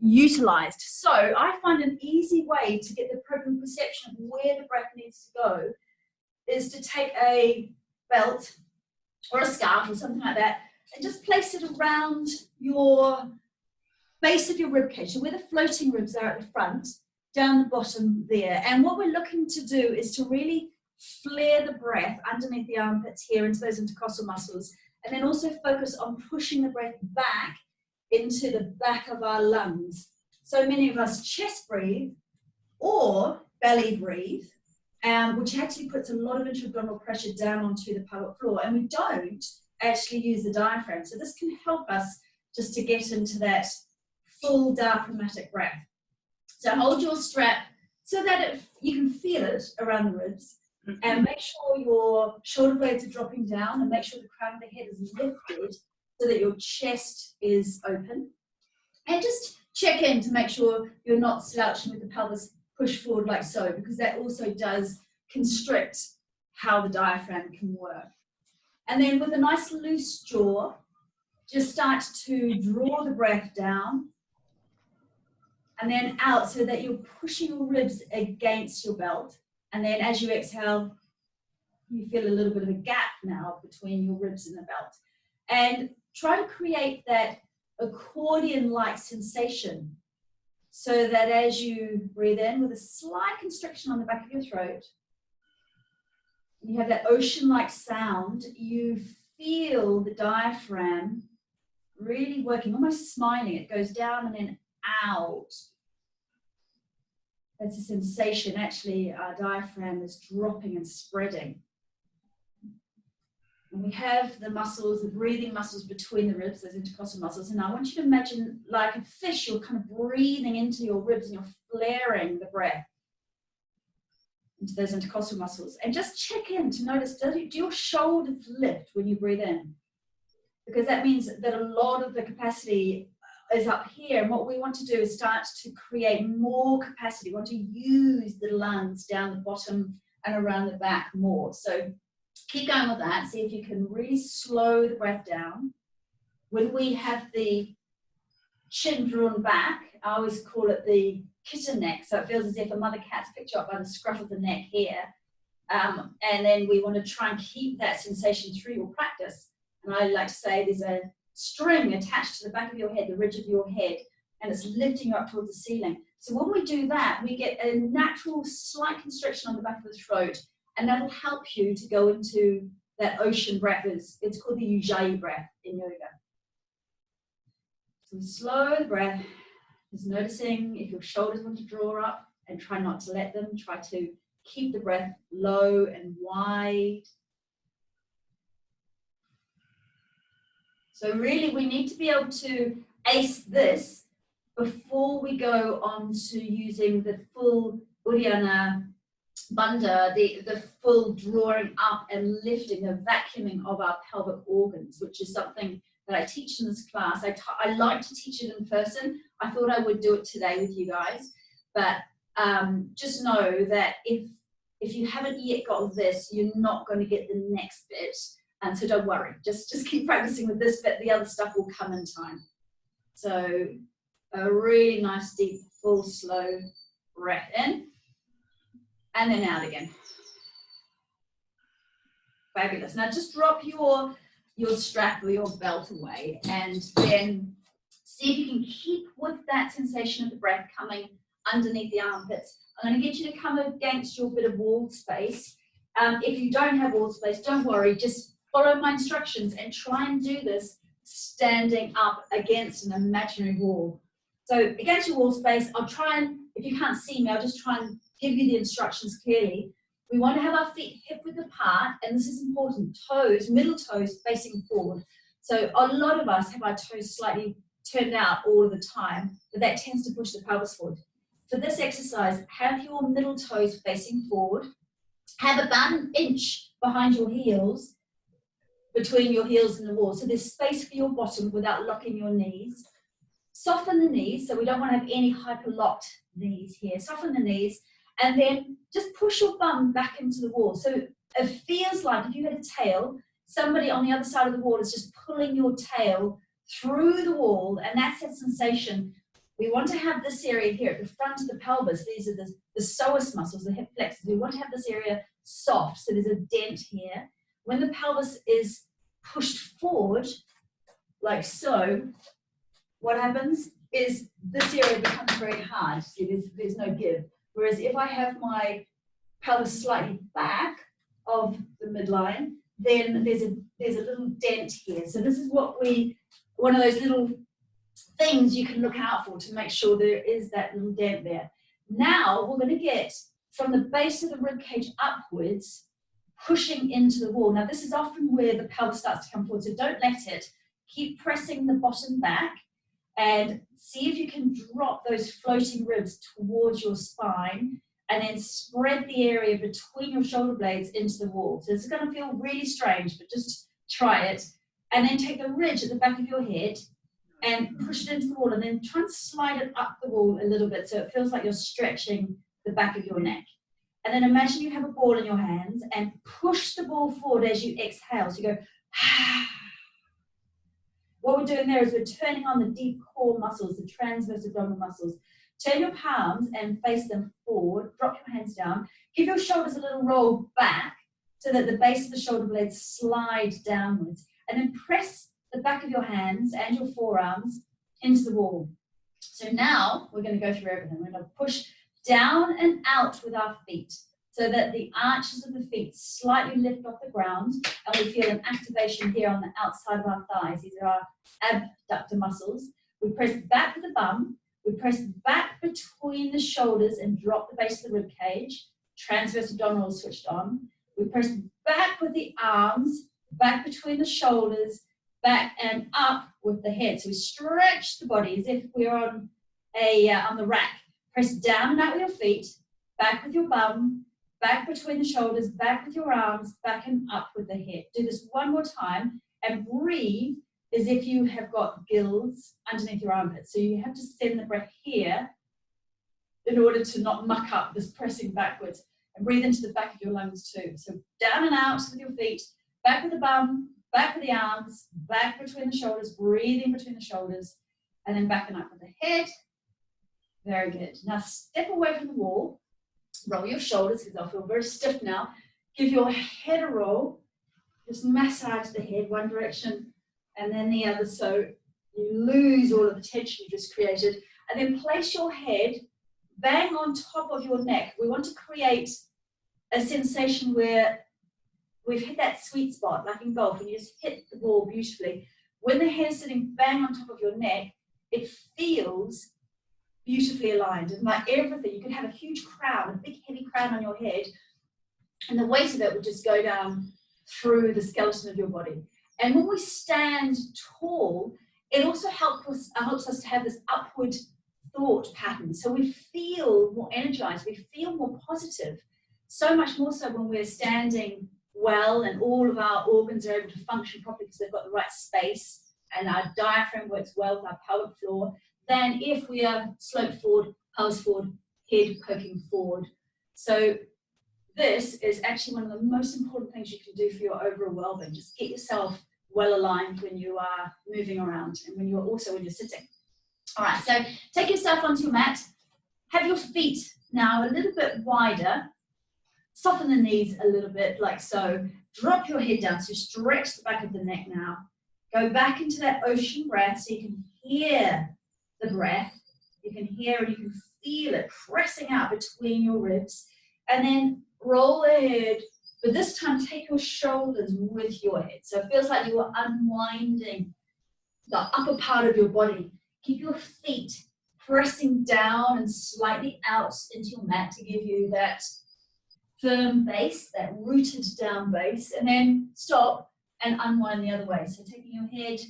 utilized. So I find an easy way to get the perception of where the breath needs to go is to take a belt or a scarf or something like that and just place it around your base of your rib cage, so where the floating ribs are at the front, down the bottom there. And what we're looking to do is to really flare the breath underneath the armpits here into those intercostal muscles, and then also focus on pushing the breath back into the back of our lungs. So many of us chest breathe or belly breathe, which actually puts a lot of intra-abdominal pressure down onto the pelvic floor, and we don't actually use the diaphragm. So this can help us just to get into that full diaphragmatic breath. So hold your strap so that you can feel it around the ribs, and make sure your shoulder blades are dropping down, and make sure the crown of the head is lifted so that your chest is open. And just check in to make sure you're not slouching with the pelvis pushed forward like so, because that also does constrict how the diaphragm can work. And then with a nice loose jaw, just start to draw the breath down and then out so that you're pushing your ribs against your belt. And then as you exhale, you feel a little bit of a gap now between your ribs and the belt. And try to create that accordion-like sensation so that as you breathe in with a slight constriction on the back of your throat, you have that ocean-like sound, you feel the diaphragm really working, almost smiling. It goes down and then out. That's a sensation. Actually, our diaphragm is dropping and spreading. And we have the muscles, the breathing muscles between the ribs, those intercostal muscles. And I want you to imagine like a fish, you're kind of breathing into your ribs and you're flaring the breath into those intercostal muscles. And just check in to notice, do your shoulders lift when you breathe in? Because that means that a lot of the capacity is up here. And what we want to do is start to create more capacity. We want to use the lungs down the bottom and around the back more. So keep going with that. See if you can really slow the breath down. When we have the chin drawn back, I always call it the kitten neck. So it feels as if a mother cat's picked you up by the scruff of the neck here. And then we want to try and keep that sensation through your practice. And I like to say there's a string attached to the back of your head, the ridge of your head, and it's lifting you up towards the ceiling. So when we do that, we get a natural slight constriction on the back of the throat, and that'll help you to go into that ocean breath. It's called the ujjayi breath in yoga. So slow the breath, just noticing if your shoulders want to draw up, and try not to let them. Try to keep the breath low and wide. So really we need to be able to ace this before we go on to using the full uddiyana bundha, the full drawing up and lifting, the vacuuming of our pelvic organs, which is something that I teach in this class. I like to teach it in person. I thought I would do it today with you guys, but just know that if you haven't yet got this, you're not going to get the next bit. And so don't worry, just keep practicing with this bit. The other stuff will come in time. So a really nice, deep, full, slow breath in, and then out again. Fabulous. Now just drop your strap or your belt away, and then see if you can keep with that sensation of the breath coming underneath the armpits. I'm going to get you to come against your bit of wall space. If you don't have wall space, don't worry, just follow my instructions and try and do this standing up against an imaginary wall. So against your wall space, I'll try and, if you can't see me, I'll just try and give you the instructions clearly. We want to have our feet hip width apart, and this is important, toes, middle toes facing forward. So a lot of us have our toes slightly turned out all of the time, but that tends to push the pelvis forward. For this exercise, have your middle toes facing forward, have about an inch behind your heels, between your heels and the wall. So there's space for your bottom without locking your knees. Soften the knees, so we don't want to have any hyper-locked knees here. Soften the knees, and then just push your bum back into the wall. So it feels like if you had a tail, somebody on the other side of the wall is just pulling your tail through the wall, and that's that sensation we want to have this area here at the front of the pelvis. These are the psoas muscles, the hip flexors. We want to have this area soft, so there's a dent here. When the pelvis is pushed forward, like so, what happens is this area becomes very hard. See, there's no give. Whereas if I have my pelvis slightly back of the midline, then there's a little dent here. So this is one of those little things you can look out for to make sure there is that little dent there. Now we're going to get from the base of the rib cage upwards, pushing into the wall. Now this is often where the pelvis starts to come forward, so don't let it. Keep pressing the bottom back and see if you can drop those floating ribs towards your spine, and then spread the area between your shoulder blades into the wall. So this is going to feel really strange, but just try it. And then take the ridge at the back of your head and push it into the wall, and then try and slide it up the wall a little bit so it feels like you're stretching the back of your neck. And then imagine you have a ball in your hands and push the ball forward as you exhale. So you go, What we're doing there is we're turning on the deep core muscles, the transverse abdominal muscles. Turn your palms and face them forward, drop your hands down, give your shoulders a little roll back so that the base of the shoulder blades slide downwards, and then press the back of your hands and your forearms into the wall. So now we're going to go through everything. We're going to push down and out with our feet so that the arches of the feet slightly lift off the ground, and we feel an activation here on the outside of our thighs. These are our abductor muscles. We press back with the bum. We press back between the shoulders and drop the base of the rib cage. Transverse abdominals switched on. We press back with the arms, back between the shoulders, back and up with the head. So we stretch the body as if we're on the rack. Press down and out with your feet, back with your bum, back between the shoulders, back with your arms, back and up with the head. Do this one more time and breathe as if you have got gills underneath your armpits. So you have to send the breath here in order to not muck up this pressing backwards, and breathe into the back of your lungs too. So down and out with your feet, back with the bum, back with the arms, back between the shoulders, breathing between the shoulders, and then back and up with the head. Very good. Now step away from the wall, roll your shoulders because they'll feel very stiff now. Give your head a roll, just massage the head one direction and then the other so you lose all of the tension you just created. And then place your head bang on top of your neck. We want to create a sensation where we've hit that sweet spot, like in golf, when you just hit the ball beautifully. When the head is sitting bang on top of your neck, it feels beautifully aligned. And like everything, you can have a huge crown, a big heavy crown on your head, and the weight of it would just go down through the skeleton of your body. And when we stand tall, it also helps us to have this upward thought pattern. So we feel more energized, we feel more positive, so much more so when we're standing well and all of our organs are able to function properly because they've got the right space and our diaphragm works well with our pelvic floor, than if we are sloped forward, pelvis forward, head poking forward. So this is actually one of the most important things you can do for your overall well-being. Just get yourself well aligned when you are moving around and when you're sitting. All right, so take yourself onto your mat. Have your feet now a little bit wider. Soften the knees a little bit, like so. Drop your head down, so stretch the back of the neck now. Go back into that ocean breath so you can hear the breath. You can hear and you can feel it pressing out between your ribs. And then roll the head, but this time take your shoulders with your head. So it feels like you are unwinding the upper part of your body. Keep your feet pressing down and slightly out into your mat to give you that firm base, that rooted down base, and then stop and unwind the other way. So taking your head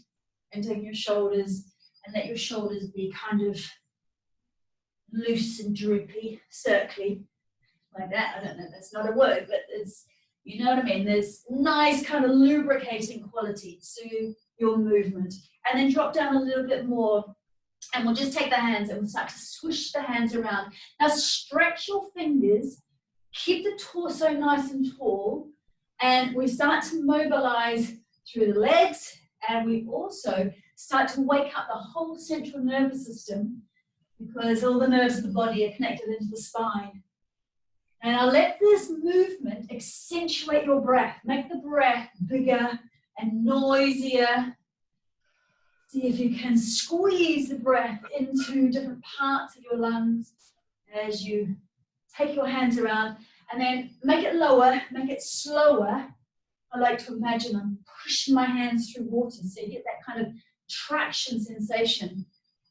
and taking your shoulders, and let your shoulders be kind of loose and droopy, circly, like that. I don't know, that's not a word, but it's, you know what I mean? There's nice kind of lubricating quality to your movement. And then drop down a little bit more, and we'll just take the hands and we'll start to swish the hands around. Now stretch your fingers, keep the torso nice and tall, and we start to mobilize through the legs, and we also start to wake up the whole central nervous system because all the nerves of the body are connected into the spine. And now let this movement accentuate your breath. Make the breath bigger and noisier. See if you can squeeze the breath into different parts of your lungs as you take your hands around, and then make it lower, make it slower. I like to imagine I'm pushing my hands through water, so you get that kind of traction sensation.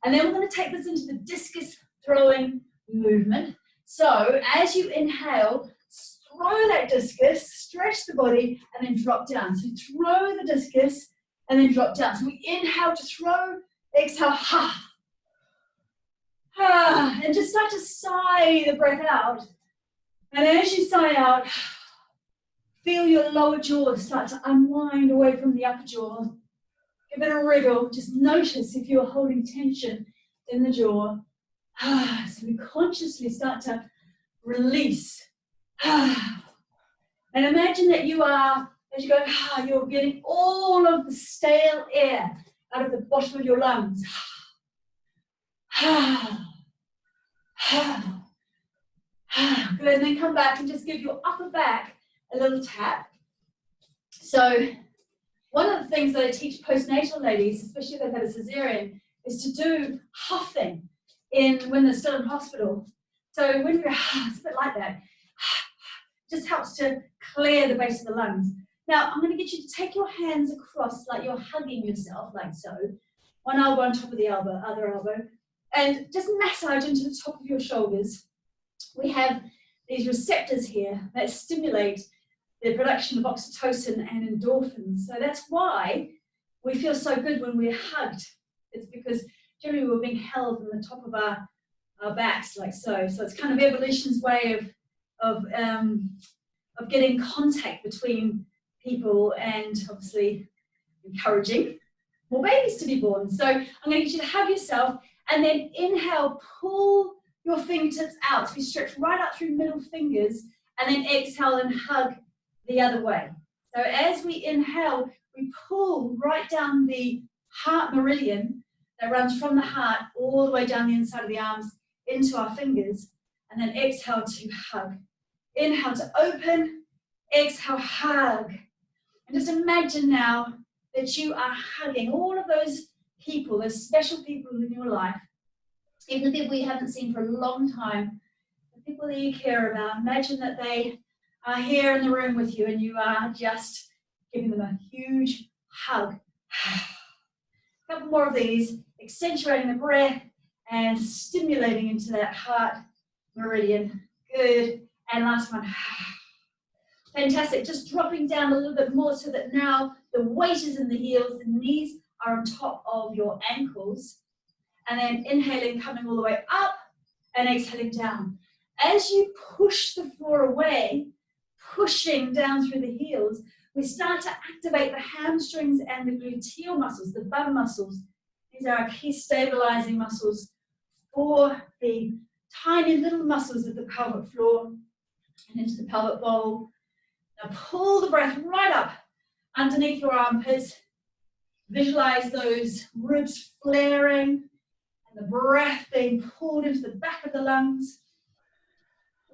And then we're going to take this into the discus throwing movement. So as you inhale, throw that discus, stretch the body, and then drop down. So throw the discus and then drop down. So we inhale to throw, exhale, ha, ha, and just start to sigh the breath out. And as you sigh out, feel your lower jaw start to unwind away from the upper jaw. Give it a wriggle. Just notice if you're holding tension in the jaw. So we consciously start to release. And imagine that you are, as you go, you're getting all of the stale air out of the bottom of your lungs. Good, and then come back and just give your upper back a little tap. So one of the things that I teach postnatal ladies, especially if they've had a cesarean, is to do huffing when they're still in hospital. So when you're, it's a bit like that, just helps to clear the base of the lungs. Now I'm going to get you to take your hands across like you're hugging yourself, like so. One elbow on top of the elbow, other elbow, and just massage into the top of your shoulders. We have these receptors here that stimulate the production of oxytocin and endorphins. So that's why we feel so good when we're hugged. It's because generally we're being held on the top of our backs like so. So it's kind of evolution's way of getting contact between people and obviously encouraging more babies to be born. So I'm going to get you to hug yourself and then inhale, pull your fingertips out. So we stretch right up through middle fingers and then exhale and hug the other way. So as we inhale, we pull right down the heart meridian that runs from the heart all the way down the inside of the arms into our fingers, and then exhale to hug. Inhale to open, exhale, hug. And just imagine now that you are hugging all of those people, those special people in your life, even the people you haven't seen for a long time, the people that you care about. Imagine that they are here in the room with you and you are just giving them a huge hug. A couple more of these, accentuating the breath and stimulating into that heart meridian. Good. And last one. Fantastic. Just dropping down a little bit more so that now the weight is in the heels, the knees are on top of your ankles. And then inhaling, coming all the way up and exhaling down. As you push the floor away, pushing down through the heels, we start to activate the hamstrings and the gluteal muscles, the bum muscles. These are our key stabilizing muscles for the tiny little muscles of the pelvic floor and into the pelvic bowl. Now pull the breath right up underneath your armpits. Visualize those ribs flaring and the breath being pulled into the back of the lungs,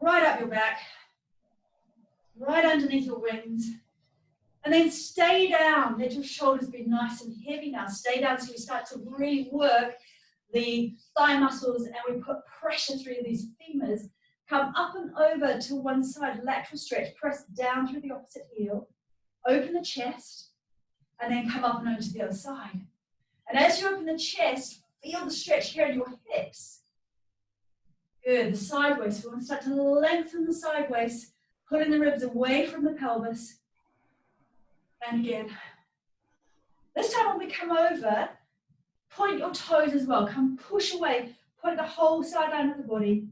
right up your back, right underneath your wings. And then stay down. Let your shoulders be nice and heavy now. Stay down so we start to really work the thigh muscles and we put pressure through these femurs. Come up and over to one side, lateral stretch, press down through the opposite heel, open the chest, and then come up and over to the other side. And as you open the chest, feel the stretch here in your hips. Good, the sideways. We want to start to lengthen the sideways, pulling the ribs away from the pelvis. And again. This time when we come over, point your toes as well. Come push away, point the whole sideline of the body,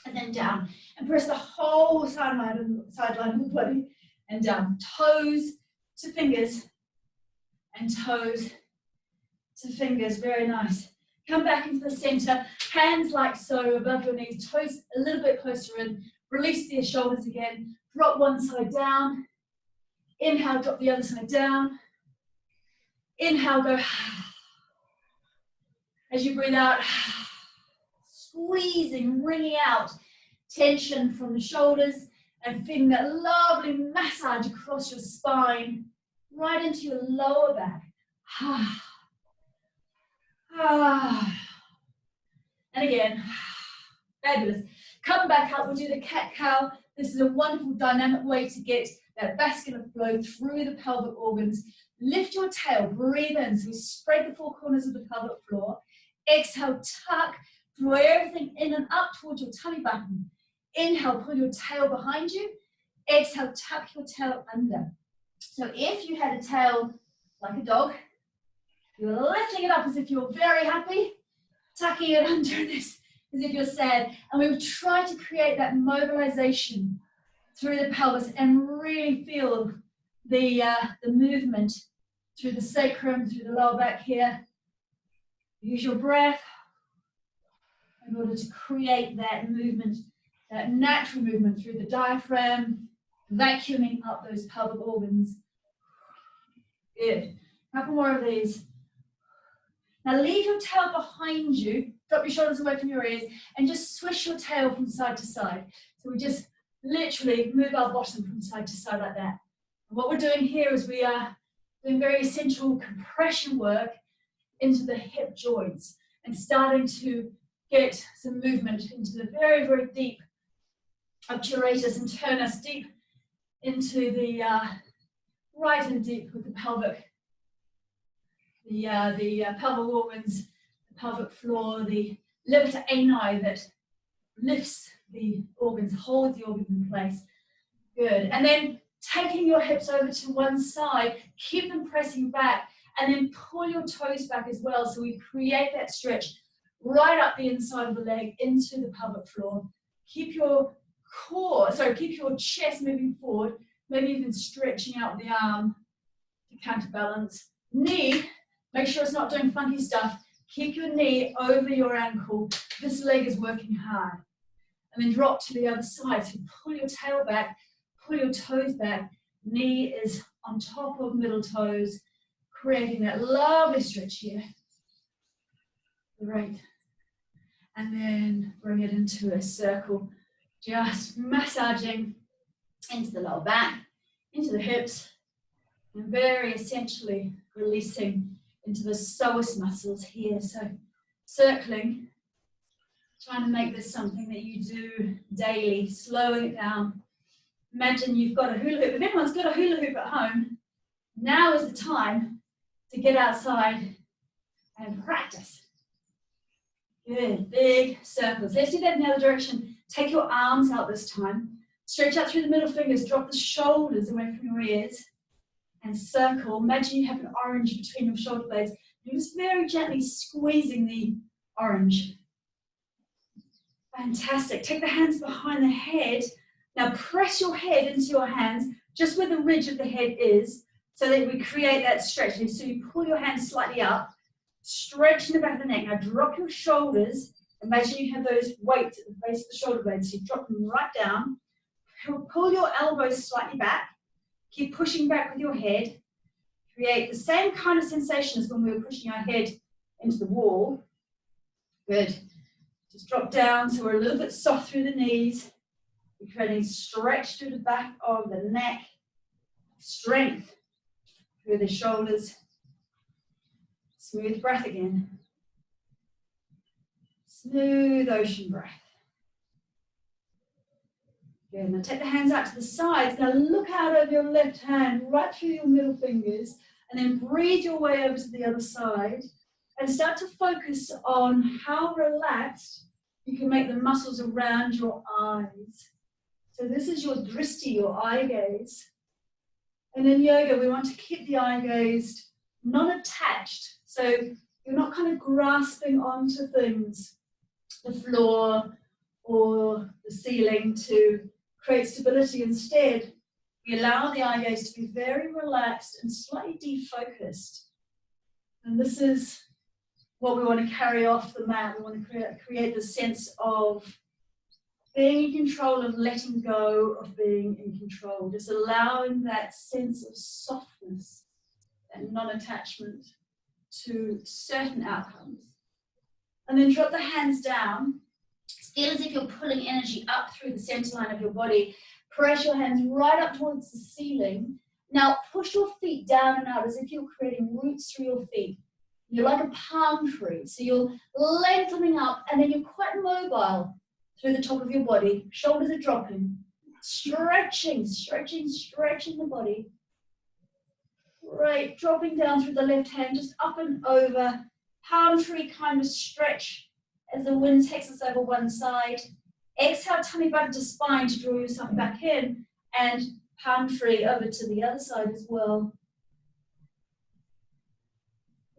and then down. And press the whole sideline of the body, and down. Toes to fingers, and toes to fingers. Very nice. Come back into the center, hands like so above your knees, toes a little bit closer in. Release the shoulders again. Drop one side down. Inhale, drop the other side down. Inhale, go. As you breathe out, squeezing, wringing out tension from the shoulders and feeling that lovely massage across your spine, right into your lower back. And again, fabulous. Come back up, we'll do the cat-cow. This is a wonderful dynamic way to get that vascular flow through the pelvic organs. Lift your tail, breathe in, so we spread the four corners of the pelvic floor. Exhale, tuck, draw everything in and up towards your tummy button. Inhale, pull your tail behind you. Exhale, tuck your tail under. So if you had a tail like a dog, you're lifting it up as if you're very happy, tucking it under this as if you're sad. And we will try to create that mobilization through the pelvis and really feel the movement through the sacrum, through the lower back here. Use your breath in order to create that movement, that natural movement through the diaphragm, vacuuming up those pelvic organs. Good. A couple more of these. Now leave your tail behind you, drop your shoulders away from your ears, and just swish your tail from side to side. So we just literally move our bottom from side to side like that. And what we're doing here is we are doing very essential compression work into the hip joints and starting to get some movement into the very, very deep obturatus and turn us deep into the right and deep with the pelvic, the pelvic organs, the pelvic floor, the levator ani that lifts the organs, holds the organs in place. Good. And then taking your hips over to one side, keep them pressing back, and then pull your toes back as well. So we create that stretch right up the inside of the leg into the pelvic floor. Keep your keep your chest moving forward, maybe even stretching out the arm to counterbalance. Knee, make sure it's not doing funky stuff. Keep your knee over your ankle. This leg is working hard. And then drop to the other side. So pull your tail back, pull your toes back. Knee is on top of middle toes, creating that lovely stretch here. Great. And then bring it into a circle, just massaging into the lower back, into the hips, and very essentially releasing into the psoas muscles here. So circling, trying to make this something that you do daily, slowing it down. Imagine you've got a hula hoop. If anyone's got a hula hoop at home, now is the time to get outside and practice. Good, big circles. Let's do that in the other direction. Take your arms out this time. Stretch out through the middle fingers. Drop the shoulders away from your ears. And circle. Imagine you have an orange between your shoulder blades. You're just very gently squeezing the orange. Fantastic. Take the hands behind the head. Now press your head into your hands, just where the ridge of the head is, so that we create that stretch. So you pull your hands slightly up, stretch in the back of the neck. Now drop your shoulders. Imagine you have those weights at the base of the shoulder blades. So you drop them right down. Pull your elbows slightly back. Keep pushing back with your head. Create the same kind of sensation as when we were pushing our head into the wall. Good. Just drop down so we're a little bit soft through the knees. We're creating stretch through the back of the neck. Strength through the shoulders. Smooth breath again. Smooth ocean breath. Good. Now take the hands out to the sides. Now look out over your left hand, right through your middle fingers, and then breathe your way over to the other side. And start to focus on how relaxed you can make the muscles around your eyes. So this is your drishti, your eye gaze. And in yoga, we want to keep the eye gaze non-attached. So you're not kind of grasping onto things, the floor or the ceiling, to create stability. Instead, we allow the eye gaze to be very relaxed and slightly defocused. And this is what we want to carry off the mat. We want to create the sense of being in control, of letting go, of being in control. Just allowing that sense of softness and non-attachment to certain outcomes. And then drop the hands down Feel as if you're pulling energy up through the center line of your body. Press your hands right up towards the ceiling. Now push your feet down and out as if you're creating roots through your feet. You're like a palm tree. So you're lengthening up and then you're quite mobile through the top of your body. Shoulders are dropping. Stretching, stretching, stretching the body. Right, dropping down through the left hand, just up and over. Palm tree kind of stretch as the wind takes us over one side. Exhale, tummy button to spine to draw yourself back in. And palm tree over to the other side as well.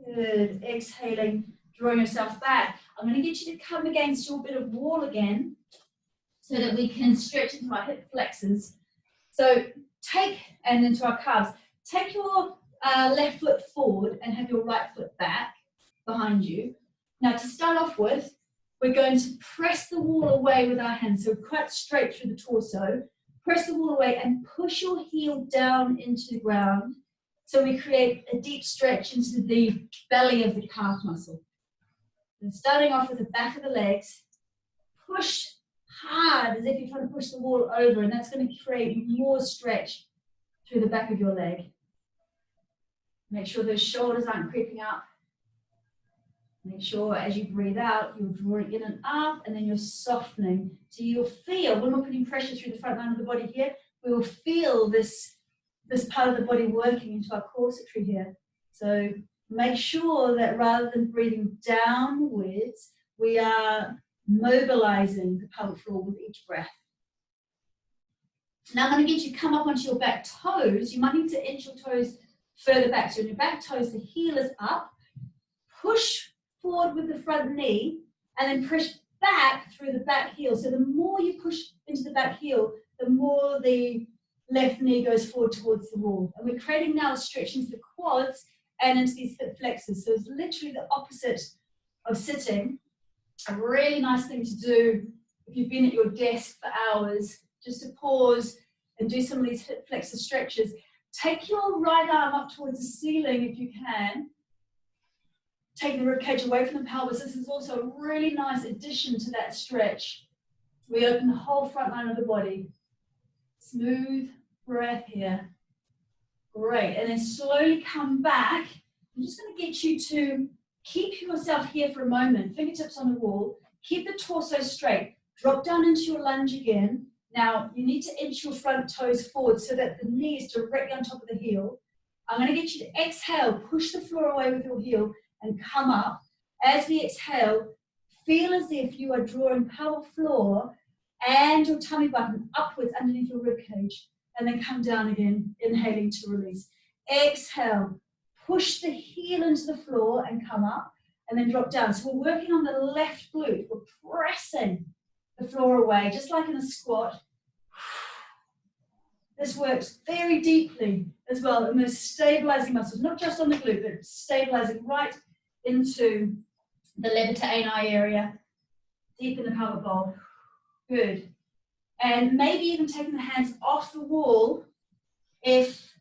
Good. Exhaling, drawing yourself back. I'm going to get you to come against your bit of wall again so that we can stretch into our hip flexors. So take, and into our calves, take your left foot forward and have your right foot back behind you. Now to start off with, we're going to press the wall away with our hands, so quite straight through the torso. Press the wall away and push your heel down into the ground. So we create a deep stretch into the belly of the calf muscle. And starting off with the back of the legs, push hard as if you're trying to push the wall over, and that's going to create more stretch through the back of your leg. Make sure those shoulders aren't creeping up. Make sure as you breathe out, you're drawing in and up, and then you're softening. So you'll feel, when we're putting pressure through the front line of the body here, we will feel this part of the body working into our corsetry here. So make sure that rather than breathing downwards, we are mobilizing the pelvic floor with each breath. Now I'm going to get you to come up onto your back toes. You might need to inch your toes further back. So on your back toes, the heel is up. Push forward with the front knee and then push back through the back heel. So the more you push into the back heel, the more the left knee goes forward towards the wall. And we're creating now a stretch into the quads and into these hip flexors. So it's literally the opposite of sitting. A really nice thing to do if you've been at your desk for hours, just to pause and do some of these hip flexor stretches. Take your right arm up towards the ceiling if you can. Taking the ribcage away from the pelvis. This is also a really nice addition to that stretch. We open the whole front line of the body. Smooth breath here. Great. And then slowly come back. I'm just going to get you to keep yourself here for a moment. Fingertips on the wall. Keep the torso straight. Drop down into your lunge again. Now, you need to inch your front toes forward so that the knee is directly on top of the heel. I'm going to get you to exhale. Push the floor away with your heel and come up. As we exhale, feel as if you are drawing pelvic floor and your tummy button upwards underneath your rib cage, and then come down again, inhaling to release. Exhale, push the heel into the floor and come up, and then drop down. So we're working on the left glute. We're pressing the floor away, just like in a squat. This works very deeply as well in those stabilizing muscles, not just on the glute, but stabilizing right into the levator ani area, deep in the pelvic bowl. Good. And maybe even taking the hands off the wall if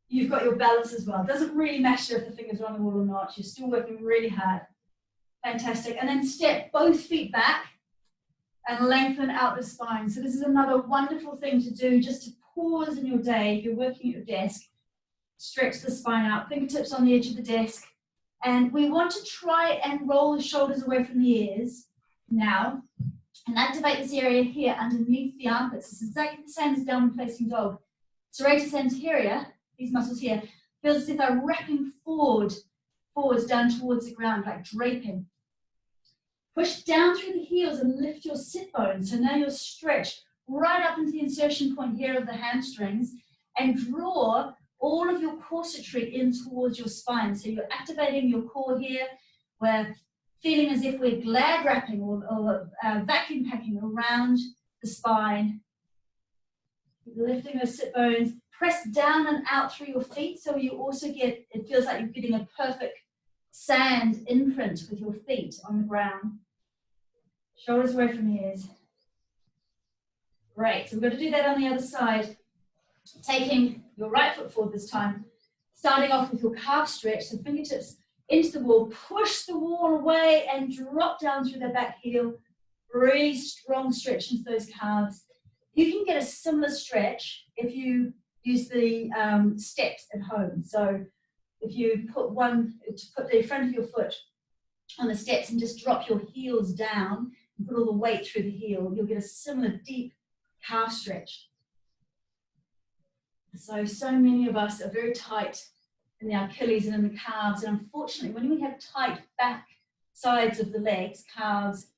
you've got your balance as well. It doesn't really matter if the fingers are on the wall or not. You're still working really hard. Fantastic. And then step both feet back and lengthen out the spine. So this is another wonderful thing to do, just to pause in your day. If you're working at your desk, stretch the spine out, fingertips on the edge of the desk. And we want to try and roll the shoulders away from the ears now and activate this area here underneath the armpits. This is exactly the same as downward facing dog. Serratus anterior, these muscles here, feels as if they're wrapping forwards down towards the ground, like draping. Push down through the heels and lift your sit bones. So now you're stretched right up into the insertion point here of the hamstrings, and draw all of your corsetry in towards your spine. So you're activating your core here. We're feeling as if we're glad wrapping or vacuum packing around the spine. Lifting those sit bones. Press down and out through your feet, so you also get, it feels like you're getting a perfect sand imprint with your feet on the ground. Shoulders away from the ears. Great, so we're going to do that on the other side. Taking your right foot forward this time. Starting off with your calf stretch, so fingertips into the wall. Push the wall away and drop down through the back heel. Really strong stretch into those calves. You can get a similar stretch if you use the steps at home. So if you put the front of your foot on the steps and just drop your heels down and put all the weight through the heel, you'll get a similar deep calf stretch. So many of us are very tight in the Achilles and in the calves, and unfortunately when we have tight back sides of the legs, calves,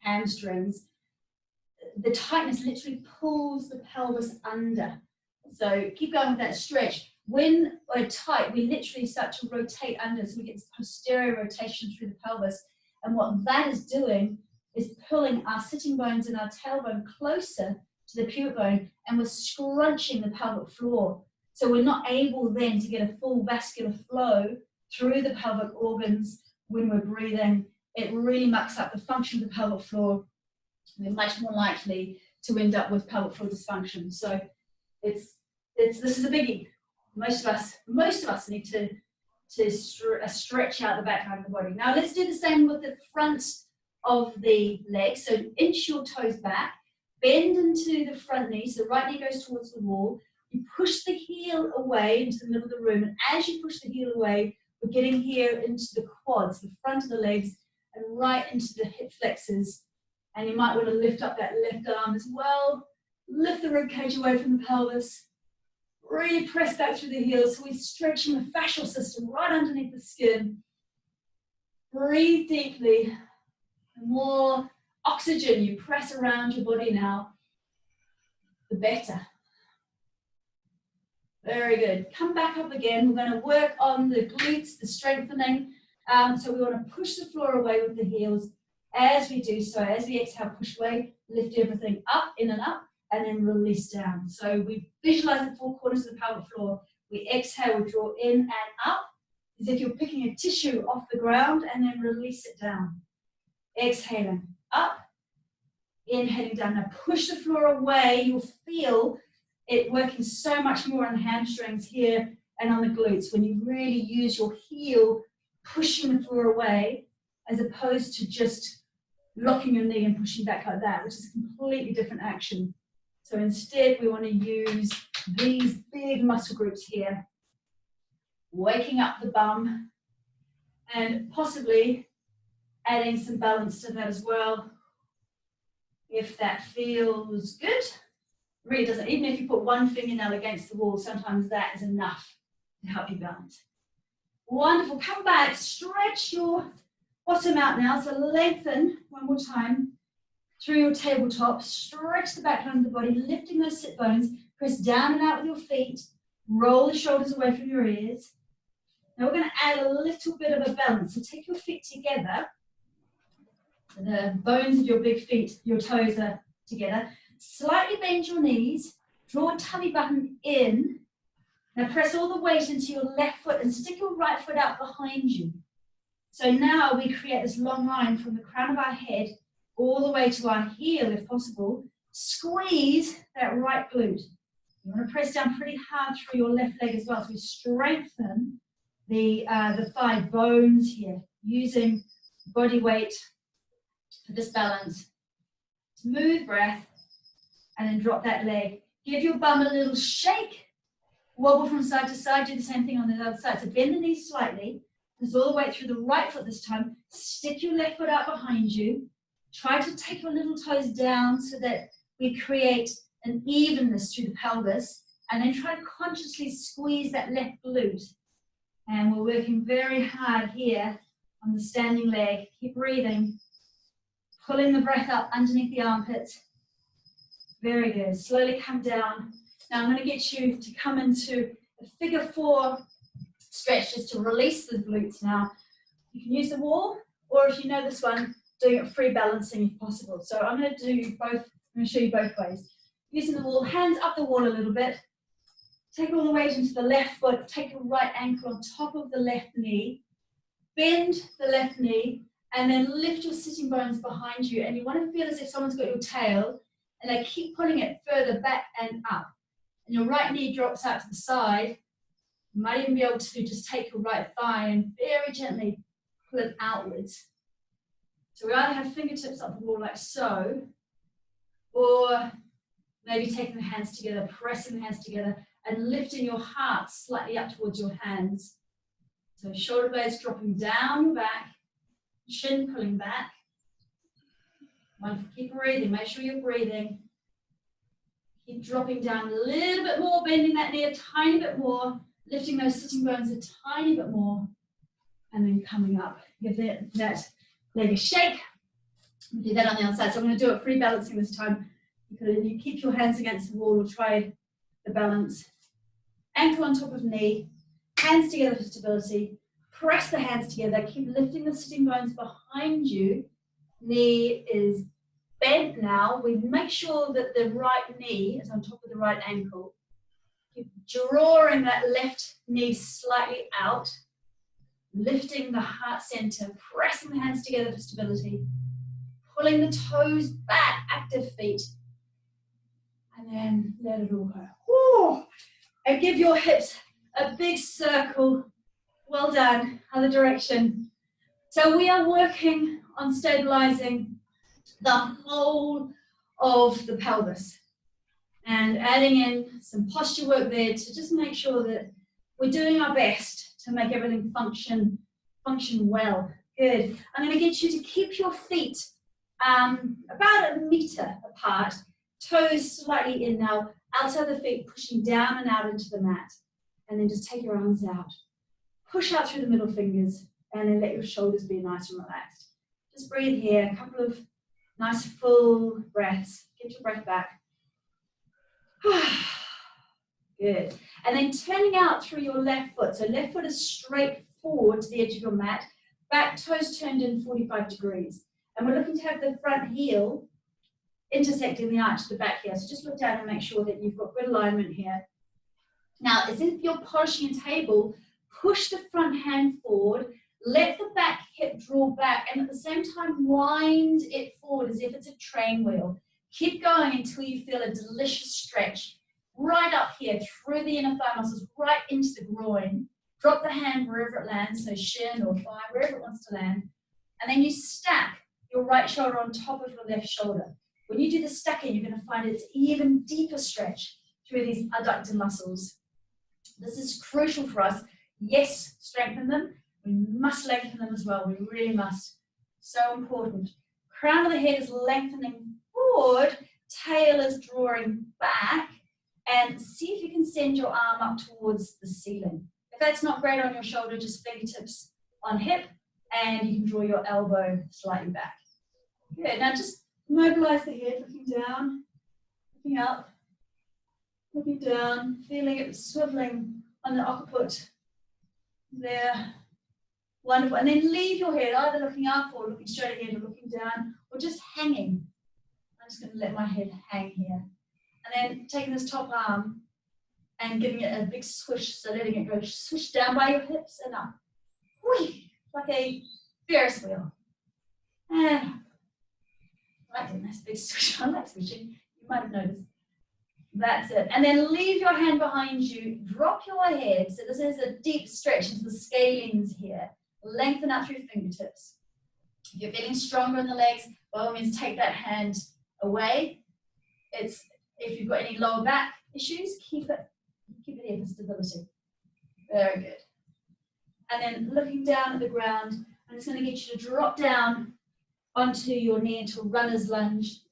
hamstrings, the tightness literally pulls the pelvis under. So keep going with that stretch. When we're tight, we literally start to rotate under, so we get this posterior rotation through the pelvis. And what that is doing is pulling our sitting bones and our tailbone closer to the pubic bone, and we're scrunching the pelvic floor. So we're not able then to get a full vascular flow through the pelvic organs when we're breathing. It really mucks up the function of the pelvic floor. We're much more likely to end up with pelvic floor dysfunction. So this is a biggie. Most of us need to stretch out the back of the body. Now let's do the same with the front of the leg. So inch your toes back, bend into the front knee, so the right knee goes towards the wall. You push the heel away into the middle of the room, and as you push the heel away, we're getting here into the quads, the front of the legs, and right into the hip flexors. And you might want to lift up that left arm as well. Lift the ribcage away from the pelvis. Really press back through the heels, so we're stretching the fascial system right underneath the skin. Breathe deeply. The more oxygen you press around your body now, the better. Very good. Come back up again. We're going to work on the glutes, the strengthening. So we want to push the floor away with the heels. As we do so, as we exhale, push away, lift everything up, in and up, and then release down. So we visualize the four corners of the pelvic floor. We exhale, we draw in and up, as if you're picking a tissue off the ground, and then release it down. Exhaling, up, inhaling down. Now push the floor away. You'll feel it working so much more on the hamstrings here and on the glutes when you really use your heel pushing the floor away, as opposed to just locking your knee and pushing back like that, which is a completely different action. So instead, we want to use these big muscle groups here, waking up the bum, and possibly adding some balance to that as well. If that feels good, really doesn't. Even if you put one fingernail against the wall, sometimes that is enough to help you balance. Wonderful. Come back, stretch your bottom out now. So lengthen one more time through your tabletop. Stretch the back line of the body, lifting those sit bones. Press down and out with your feet. Roll the shoulders away from your ears. Now we're going to add a little bit of a balance. So take your feet together. The bones of your big feet, your toes are together. Slightly bend your knees. Draw a tummy button in. Now press all the weight into your left foot and stick your right foot out behind you. So now we create this long line from the crown of our head all the way to our heel if possible. Squeeze that right glute. You want to press down pretty hard through your left leg as well. So we strengthen the thigh bones here using body weight for this balance. Smooth breath, and then drop that leg. Give your bum a little shake. Wobble from side to side. Do the same thing on the other side. So bend the knees slightly. This all the way through the right foot this time. Stick your left foot out behind you. Try to take your little toes down so that we create an evenness through the pelvis. And then try to consciously squeeze that left glute. And we're working very hard here on the standing leg. Keep breathing. Pulling the breath up underneath the armpits. Very good. Slowly come down. Now I'm going to get you to come into a figure 4 stretch just to release the glutes now. You can use the wall, or if you know this one, doing it free balancing if possible. So I'm going to do both. I'm going to show you both ways. Using the wall, hands up the wall a little bit. Take all the weight into the left foot. Take your right ankle on top of the left knee. Bend the left knee, and then lift your sitting bones behind you. And you want to feel as if someone's got your tail, and they keep pulling it further back and up. And your right knee drops out to the side. You might even be able to just take your right thigh and very gently pull it outwards So we either have fingertips up the wall like so, or maybe taking the hands together, pressing the hands together, and lifting your heart slightly up towards your hands. So shoulder blades dropping down your back, shin pulling back. Wonderful. Keep breathing. Make sure you're breathing. Keep dropping down a little bit more, bending that knee a tiny bit more, lifting those sitting bones a tiny bit more, and then coming up. Give that leg a shake. We'll do that on the other side. So I'm going to do it free balancing this time. You keep your hands against the wall or try the balance. Ankle on top of knee, hands together for stability. Press the hands together. Keep lifting the sitting bones behind you. Knee is bent now. We make sure that the right knee is on top of the right ankle. Keep drawing that left knee slightly out, lifting the heart center, pressing the hands together for stability, pulling the toes back, active feet, and then let it all go. Woo! And give your hips a big circle. Well done. Other direction. So we are working on stabilizing the whole of the pelvis and adding in some posture work there to just make sure that we're doing our best to make everything function well. Good. I'm going to get you to keep your feet about 1 meter apart, toes slightly in now, outside the feet pushing down and out into the mat, and then just take your arms out. Push out through the middle fingers and then let your shoulders be nice and relaxed. Just breathe here, a couple of nice full breaths. Get your breath back. Good. And then turning out through your left foot. So left foot is straight forward to the edge of your mat, back toes turned in 45 degrees. And we're looking to have the front heel intersecting the arch of the back here. So just look down and make sure that you've got good alignment here. Now, as if you're polishing a table, push the front hand forward, let the back hip draw back, and at the same time wind it forward as if it's a train wheel. Keep going until you feel a delicious stretch right up here through the inner thigh muscles, right into the groin. Drop the hand wherever it lands, so shin or thigh, wherever it wants to land. And then you stack your right shoulder on top of your left shoulder. When you do the stacking, you're going to find it's even deeper stretch through these adductor muscles. This is crucial for us. Yes, strengthen them. We must lengthen them as well. We really must. So important. Crown of the head is lengthening forward. Tail is drawing back. And see if you can send your arm up towards the ceiling. If that's not great on your shoulder, just fingertips on hip. And you can draw your elbow slightly back. Good. Now just mobilize the head, looking down, looking up, looking down, feeling it swiveling on the occiput. There. Wonderful. And then leave your head either looking up or looking straight ahead or looking down or just hanging. I'm just going to let my head hang here. And then taking this top arm and giving it a big swish, so letting it go swish down by your hips and up. Whee! Like a Ferris wheel. And up. I like a nice big swish. I like swishing. You might have noticed. That's it. And then leave your hand behind you. Drop your head. So this is a deep stretch into the scalenes here. Lengthen out through fingertips. If you're feeling stronger in the legs, by all means take that hand away. If you've got any lower back issues, keep it here for stability. Very good. And then looking down at the ground, I'm just going to get you to drop down onto your knee into runner's lunge.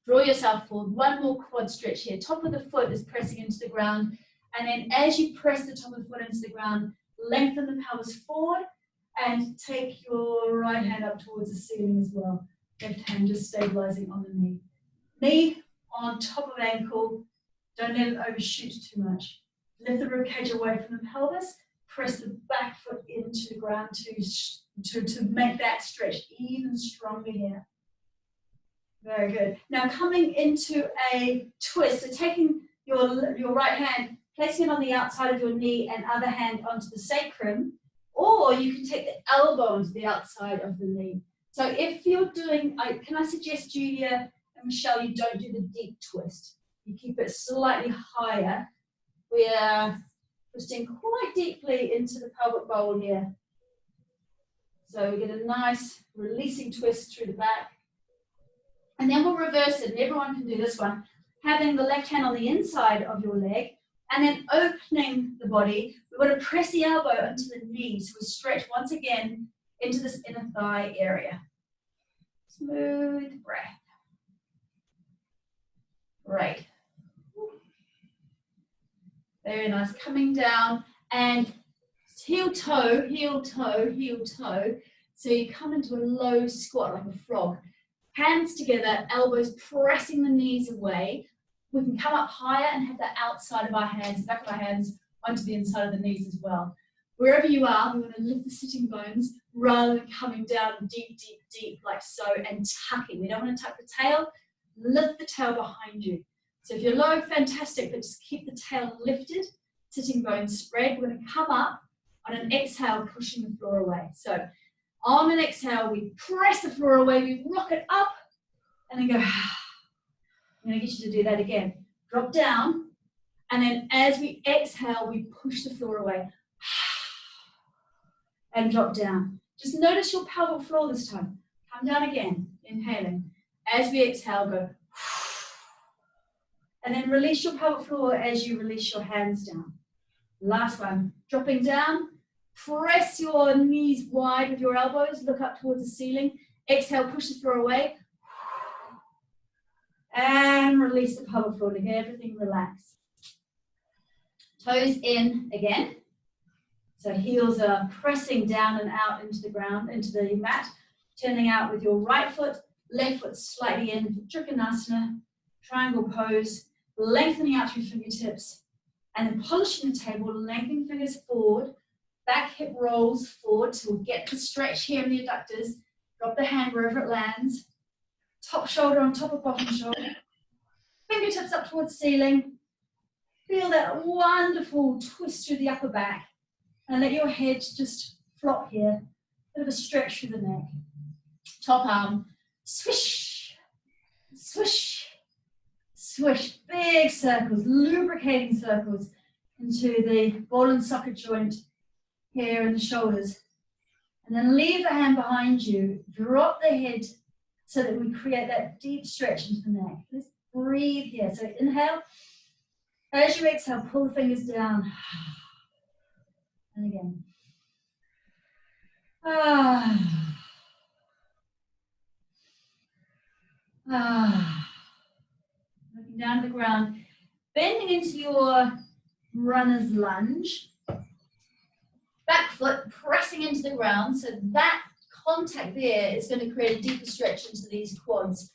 Draw yourself forward. One more quad stretch here. Top of the foot is pressing into the ground. And then as you press the top of the foot into the ground, lengthen the pelvis forward and take your right hand up towards the ceiling as well. Left hand just stabilizing on the knee. Knee on top of ankle. Don't let it overshoot too much. Lift the ribcage away from the pelvis. Press the back foot into the ground to make that stretch even stronger here. Very good. Now coming into a twist, so taking your right hand, placing it on the outside of your knee and other hand onto the sacrum, or you can take the elbow onto the outside of the knee. So if you're doing, can I suggest, Julia and Michelle, you don't do the deep twist. You keep it slightly higher. We are twisting quite deeply into the pelvic bowl here. So we get a nice releasing twist through the back. And then we'll reverse it, and everyone can do this one. Having the left hand on the inside of your leg, and then opening the body. We're going to press the elbow onto the knee, so we stretch once again into this inner thigh area. Smooth breath. Great. Very nice. Coming down and heel toe, heel toe, heel toe. So you come into a low squat like a frog. Hands together, elbows pressing the knees away. We can come up higher and have the outside of our hands, the back of our hands onto the inside of the knees as well. Wherever you are, we want to lift the sitting bones rather than coming down deep, deep, deep like so and tucking. We don't want to tuck the tail. Lift the tail behind you. So if you're low, fantastic, but just keep the tail lifted, sitting bones spread. We're going to come up on an exhale, pushing the floor away. So on an exhale, we press the floor away, we rock it up, and then go. I'm going to get you to do that again. Drop down, and then as we exhale, we push the floor away. And drop down. Just notice your pelvic floor this time. Come down again, inhaling. As we exhale, go. And then release your pelvic floor as you release your hands down. Last one. Dropping down. Press your knees wide with your elbows. Look up towards the ceiling. Exhale, push the floor away. And release the pelvic floor. Let everything relax. Toes in again. So heels are pressing down and out into the ground, into the mat. Turning out with your right foot, left foot slightly in. Trikonasana, triangle pose. Lengthening out through fingertips. And then polishing the table, lengthening fingers forward. Back hip rolls forward, so we'll get the stretch here in the adductors. Drop the hand wherever it lands. Top shoulder on top of bottom shoulder. Fingertips up towards ceiling. Feel that wonderful twist through the upper back. And let your head just flop here. Bit of a stretch through the neck. Top arm. Swish. Swish. Swish. Big circles, lubricating circles into the ball and socket joint here in the shoulders. And then leave the hand behind you. Drop the head so that we create that deep stretch into the neck. Let's breathe here. So inhale. As you exhale, pull the fingers down. And again. Looking down to the ground. Bending into your runner's lunge. Back foot pressing into the ground, so that contact there is going to create a deeper stretch into these quads.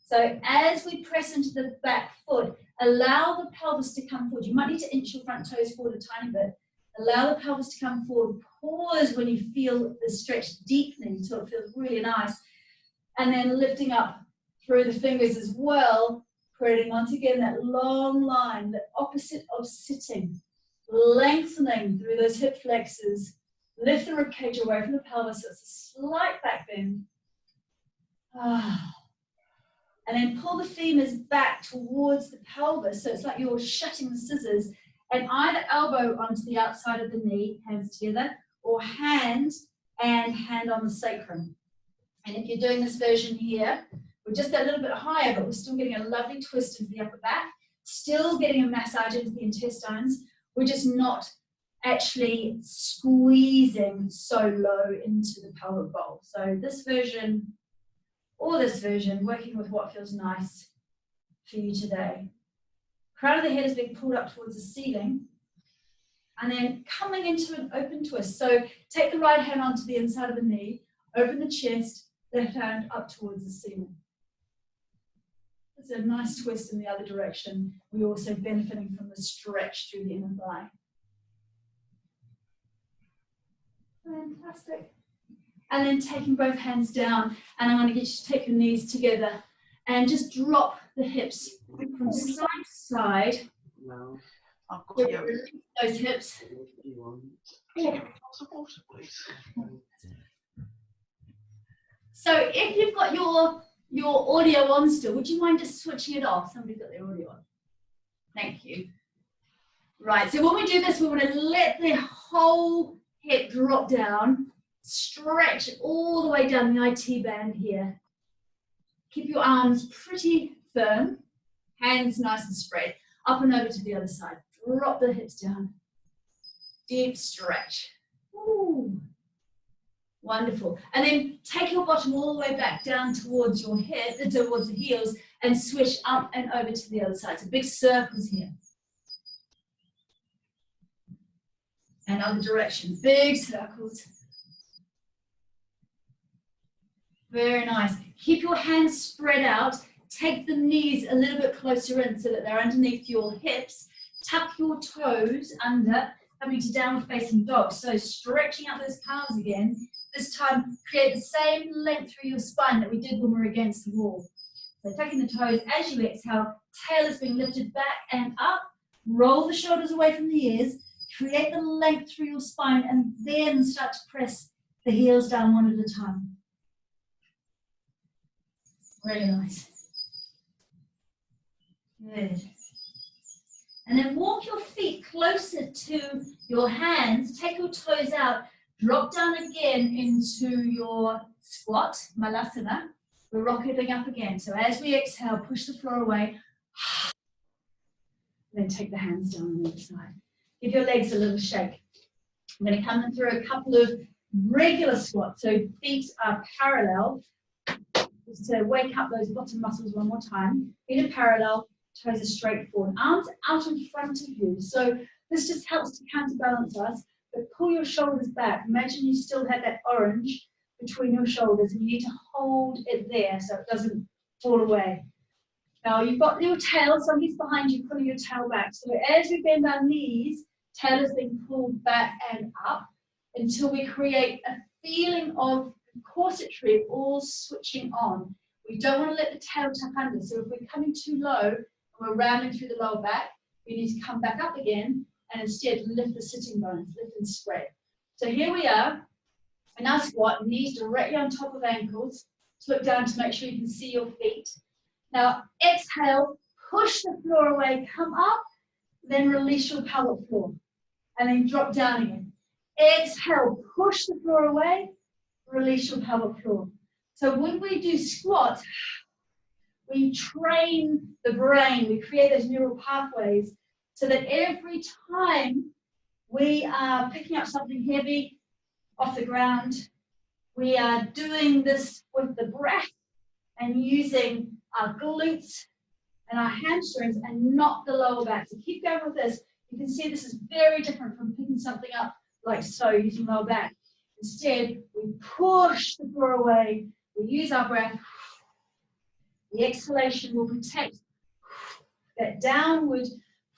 So as we press into the back foot, allow the pelvis to come forward. You might need to inch your front toes forward a tiny bit. Allow the pelvis to come forward. Pause when you feel the stretch deepening until it feels really nice. And then lifting up through the fingers as well, creating once again that long line, the opposite of sitting. Lengthening through those hip flexors. Lift the ribcage away from the pelvis. So it's a slight back bend. And then pull the femurs back towards the pelvis. So it's like you're shutting the scissors. And either elbow onto the outside of the knee, hands together, or hand and hand on the sacrum. And if you're doing this version here, we're just a little bit higher, but we're still getting a lovely twist into the upper back. Still getting a massage into the intestines. We're just not actually squeezing so low into the pelvic bowl. So this version, or this version, working with what feels nice for you today. Crown of the head is being pulled up towards the ceiling. And then coming into an open twist. So take the right hand onto the inside of the knee, open the chest, left hand up towards the ceiling. It's a nice twist in the other direction. We're also benefiting from the stretch through the inner thigh. Fantastic. And then taking both hands down, and I'm going to get you to take your knees together and just drop the hips from side to side. No. Those hips. So if you've got your audio on still, would you mind just switching it off? Somebody's got their audio on. Thank you. Right, so when we do this, we want to let the whole head drop down Stretch all the way down the IT band here. Keep your arms pretty firm, hands nice and spread. Up and over to the other side. Drop the hips down. Deep stretch. Ooh. Wonderful. And then take your bottom all the way back down towards your head, towards the heels, and switch up and over to the other side. So big circles here. And other direction. Big circles. Very nice. Keep your hands spread out. Take the knees a little bit closer in so that they're underneath your hips. Tuck your toes under, coming to downward facing dog. So stretching out those calves again. This time, create the same length through your spine that we did when we were against the wall. So tucking the toes as you exhale, tail is being lifted back and up. Roll the shoulders away from the ears. Create the length through your spine and then start to press the heels down one at a time. Really nice. Good. And then walk your feet closer to your hands. Take your toes out. Drop down again into your squat, malasana. We're rocketing up again. So as we exhale, push the floor away. Then take the hands down on the other side. Give your legs a little shake. I'm going to come through a couple of regular squats. So feet are parallel. Just to wake up those bottom muscles one more time. Feet are parallel, toes are straight forward. Arms out in front of you. So this just helps to counterbalance us. But pull your shoulders back. Imagine you still have that orange between your shoulders and you need to hold it there so it doesn't fall away. Now you've got your tail, somebody's behind you pulling your tail back. So as we bend our knees, tail is being pulled back and up until we create a feeling of corsetry all switching on. We don't want to let the tail tuck under. So if we're coming too low and we're rounding through the lower back, we need to come back up again and instead lift the sitting bones, lift and spread. So here we are in our squat, knees directly on top of ankles. Look down to make sure you can see your feet. Now exhale, push the floor away, come up, then release your pelvic floor, and then drop down again. Exhale, push the floor away, release your pelvic floor. So when we do squats, we train the brain, we create those neural pathways so that every time we are picking up something heavy off the ground, we are doing this with the breath and using our glutes and our hamstrings and not the lower back. So keep going with this. You can see this is very different from picking something up like so, using lower back. Instead, we push the floor away. We use our breath. The exhalation will protect that downward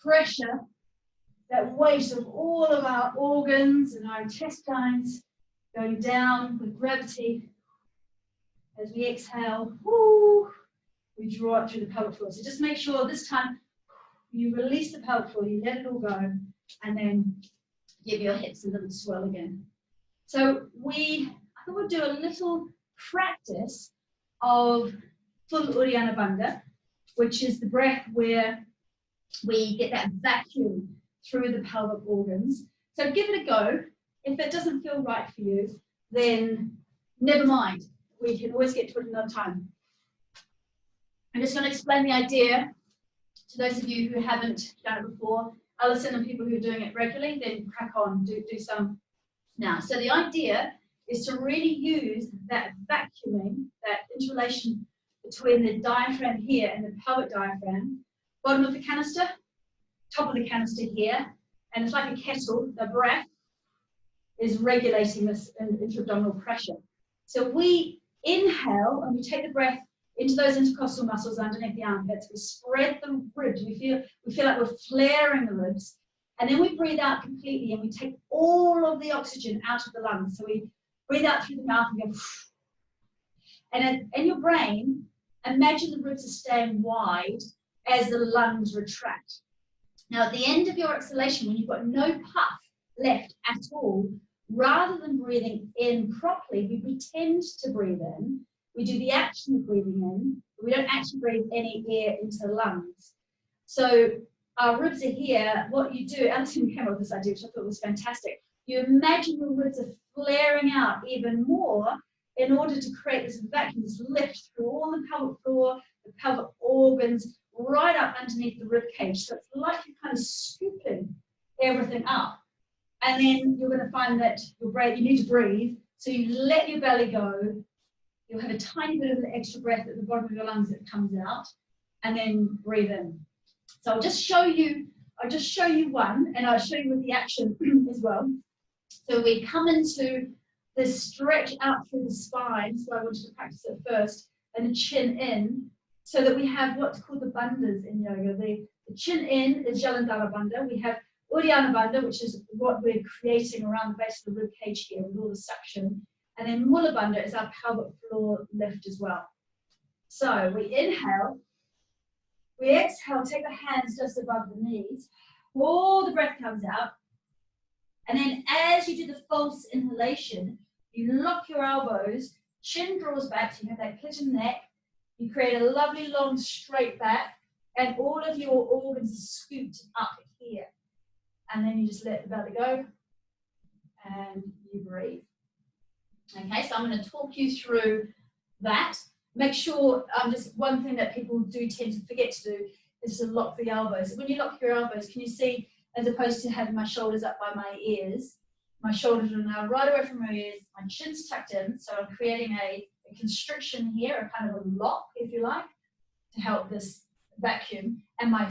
pressure, that weight of all of our organs and our intestines going down with gravity. As we exhale, we draw up through the pelvic floor. So just make sure this time you release the pelvic floor, you let it all go, and then give your hips a little swirl again. So I thought we'd do a little practice of full uddiyana bundha, which is the breath where we get that vacuum through the pelvic organs. So give it a go. If it doesn't feel right for you, then never mind. We can always get to it another time. I'm just going to explain the idea to those of you who haven't done it before. Alison and people who are doing it regularly, then crack on, do some now. So the idea is to really use that vacuuming, that interrelation between the diaphragm here and the pelvic diaphragm, bottom of the canister, top of the canister here, and it's like a kettle. The breath is regulating this intra-abdominal pressure. So we inhale and we take the breath into those intercostal muscles underneath the armpits. We spread the ribs. We feel like we're flaring the ribs. And then we breathe out completely and we take all of the oxygen out of the lungs. So we breathe out through the mouth and go, and in your brain, imagine the ribs are staying wide as the lungs retract. Now at the end of your exhalation, when you've got no puff left at all, rather than breathing in properly, we pretend to breathe in. We do the action of breathing in, but we don't actually breathe any air into the lungs. So our ribs are here. What you do, Alison came up with this idea, which I thought was fantastic. you imagine your ribs are flaring out even more in order to create this vacuum, this lift through all the pelvic floor, the pelvic organs, right up underneath the rib cage. So it's like you're kind of scooping everything up. And then you're going to find that you need to breathe. So you let your belly go. You'll have a tiny bit of an extra breath at the bottom of your lungs that comes out, and then breathe in. So I'll just show you one, and I'll show you with the action as well. So we come into the stretch out through the spine. So I want you to practice it first, and the chin in, so that we have what's called the bandhas in yoga. The chin in is Jalandhara bandha. We have uddiyana bandha, which is what we're creating around the base of the rib cage here with all the suction. And then mula bandha is our pelvic floor lift as well. So we inhale, we exhale, take the hands just above the knees, all the breath comes out. And then as you do the false inhalation, you lock your elbows, chin draws back, so you have that pigeon neck, you create a lovely long straight back, and all of your organs are scooped up here. And then you just let the belly go, and you breathe. Okay, so I'm going to talk you through that. Make sure, just one thing that people do tend to forget to do is to lock the elbows. So when you lock your elbows, can you see, as opposed to having my shoulders up by my ears, my shoulders are now right away from my ears, my chin's tucked in, so I'm creating a constriction here, a kind of a lock, if you like, to help this vacuum, and my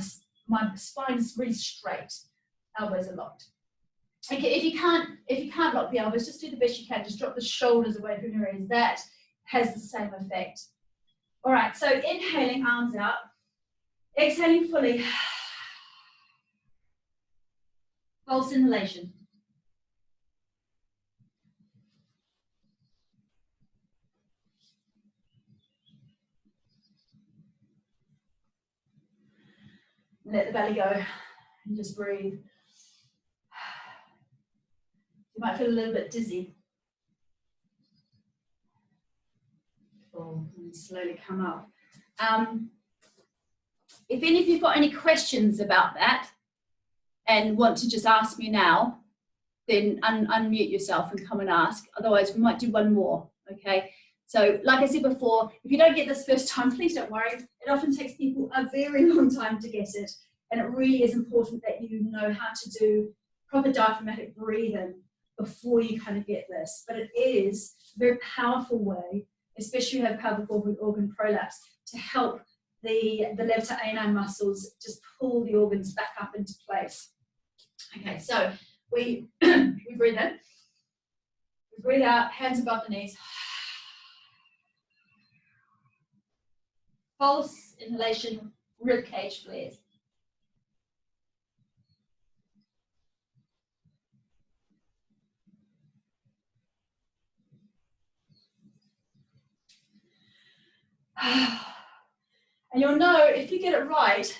spine's really straight, elbows are locked. Okay, if you can't lock the elbows, just do the best you can. Just drop the shoulders away from your ears. That has the same effect. All right, so inhaling, arms out. Exhaling fully. False inhalation. Let the belly go and just breathe. You might feel a little bit dizzy. And slowly come up. If any of you've got any questions about that and want to just ask me now, then unmute yourself and come and ask. Otherwise, we might do one more, okay? So, like I said before, if you don't get this first time, please don't worry. It often takes people a very long time to get it. And it really is important that you know how to do proper diaphragmatic breathing before you kind of get this. But it is a very powerful way, especially if you have pelvic organ prolapse, to help the levator ani muscles just pull the organs back up into place. Okay, so we breathe in, we breathe out, hands above the knees. False inhalation, rib cage flares. And you'll know, if you get it right,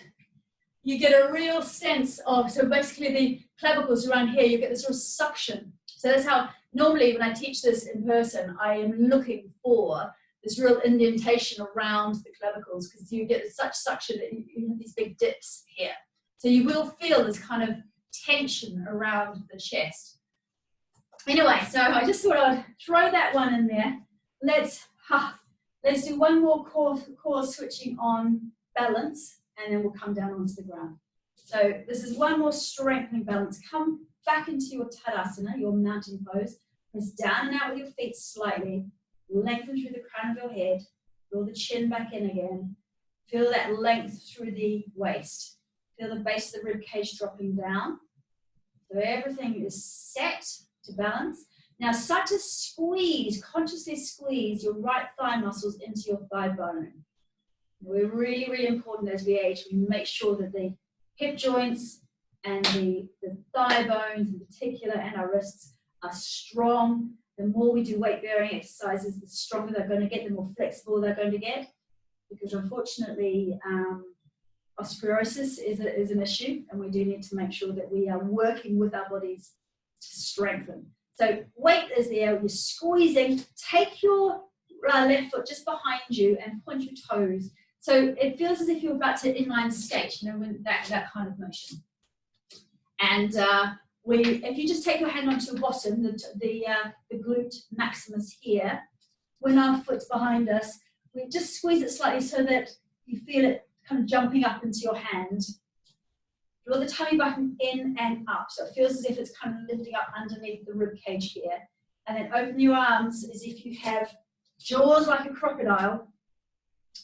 you get a real sense of, so basically the clavicles around here, you get this real suction. So that's how, normally when I teach this in person, I am looking for this real indentation around the clavicles, because you get such suction that you have these big dips here. So you will feel this kind of tension around the chest. Anyway, so I just thought I'd throw that one in there. Let's do one more core switching on balance, and then we'll come down onto the ground. So this is one more strengthening balance. Come back into your Tadasana, your mountain pose. Press down and out with your feet slightly. Lengthen through the crown of your head. Draw the chin back in again. Feel that length through the waist. Feel the base of the rib cage dropping down. So everything is set to balance. Now start to squeeze, consciously squeeze your right thigh muscles into your thigh bone. We're really, really important as we age. We make sure that the hip joints and the thigh bones in particular, and our wrists, are strong. The more we do weight-bearing exercises, the stronger they're going to get, the more flexible they're going to get. Because unfortunately, osteoporosis is an issue, and we do need to make sure that we are working with our bodies to strengthen. So weight is there, you're squeezing. Take your left foot just behind you and point your toes. So it feels as if you're about to inline skate, you know, when that kind of motion. And if you just take your hand onto the bottom, the glute maximus here, when our foot's behind us, we just squeeze it slightly so that you feel it kind of jumping up into your hand. Draw the tummy button in and up, so it feels as if it's kind of lifting up underneath the rib cage here. And then open your arms as if you have jaws like a crocodile.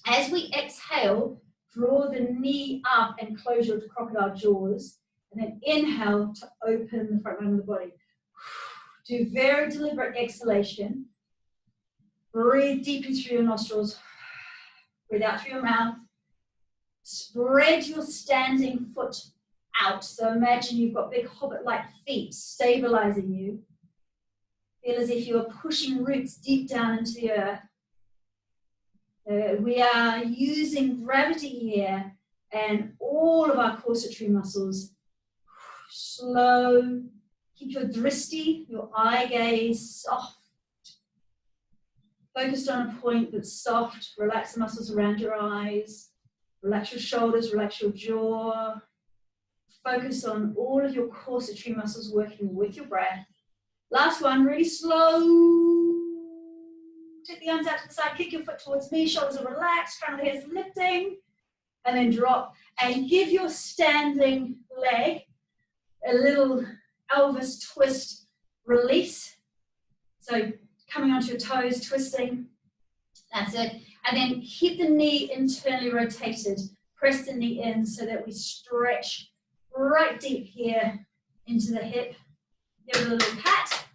As we exhale, draw the knee up and close your crocodile jaws. And then inhale to open the front line of the body. Do very deliberate exhalation. Breathe deeply through your nostrils. Breathe out through your mouth. Spread your standing foot out. So imagine you've got big hobbit-like feet stabilizing you. Feel as if you are pushing roots deep down into the earth. We are using gravity here and all of our corsetry muscles. Slow. Keep your dristi, your eye gaze, soft. Focused on a point that's soft. Relax the muscles around your eyes. Relax your shoulders, relax your jaw. Focus on all of your corsetry muscles working with your breath. Last one, really slow. Take the arms out to the side, kick your foot towards me, shoulders are relaxed, crown of the head is lifting, and then drop. And give your standing leg a little Elvis twist release. So coming onto your toes, twisting. That's it. And then keep the knee internally rotated. Press the knee in so that we stretch right deep here into the hip. Give it a little pat.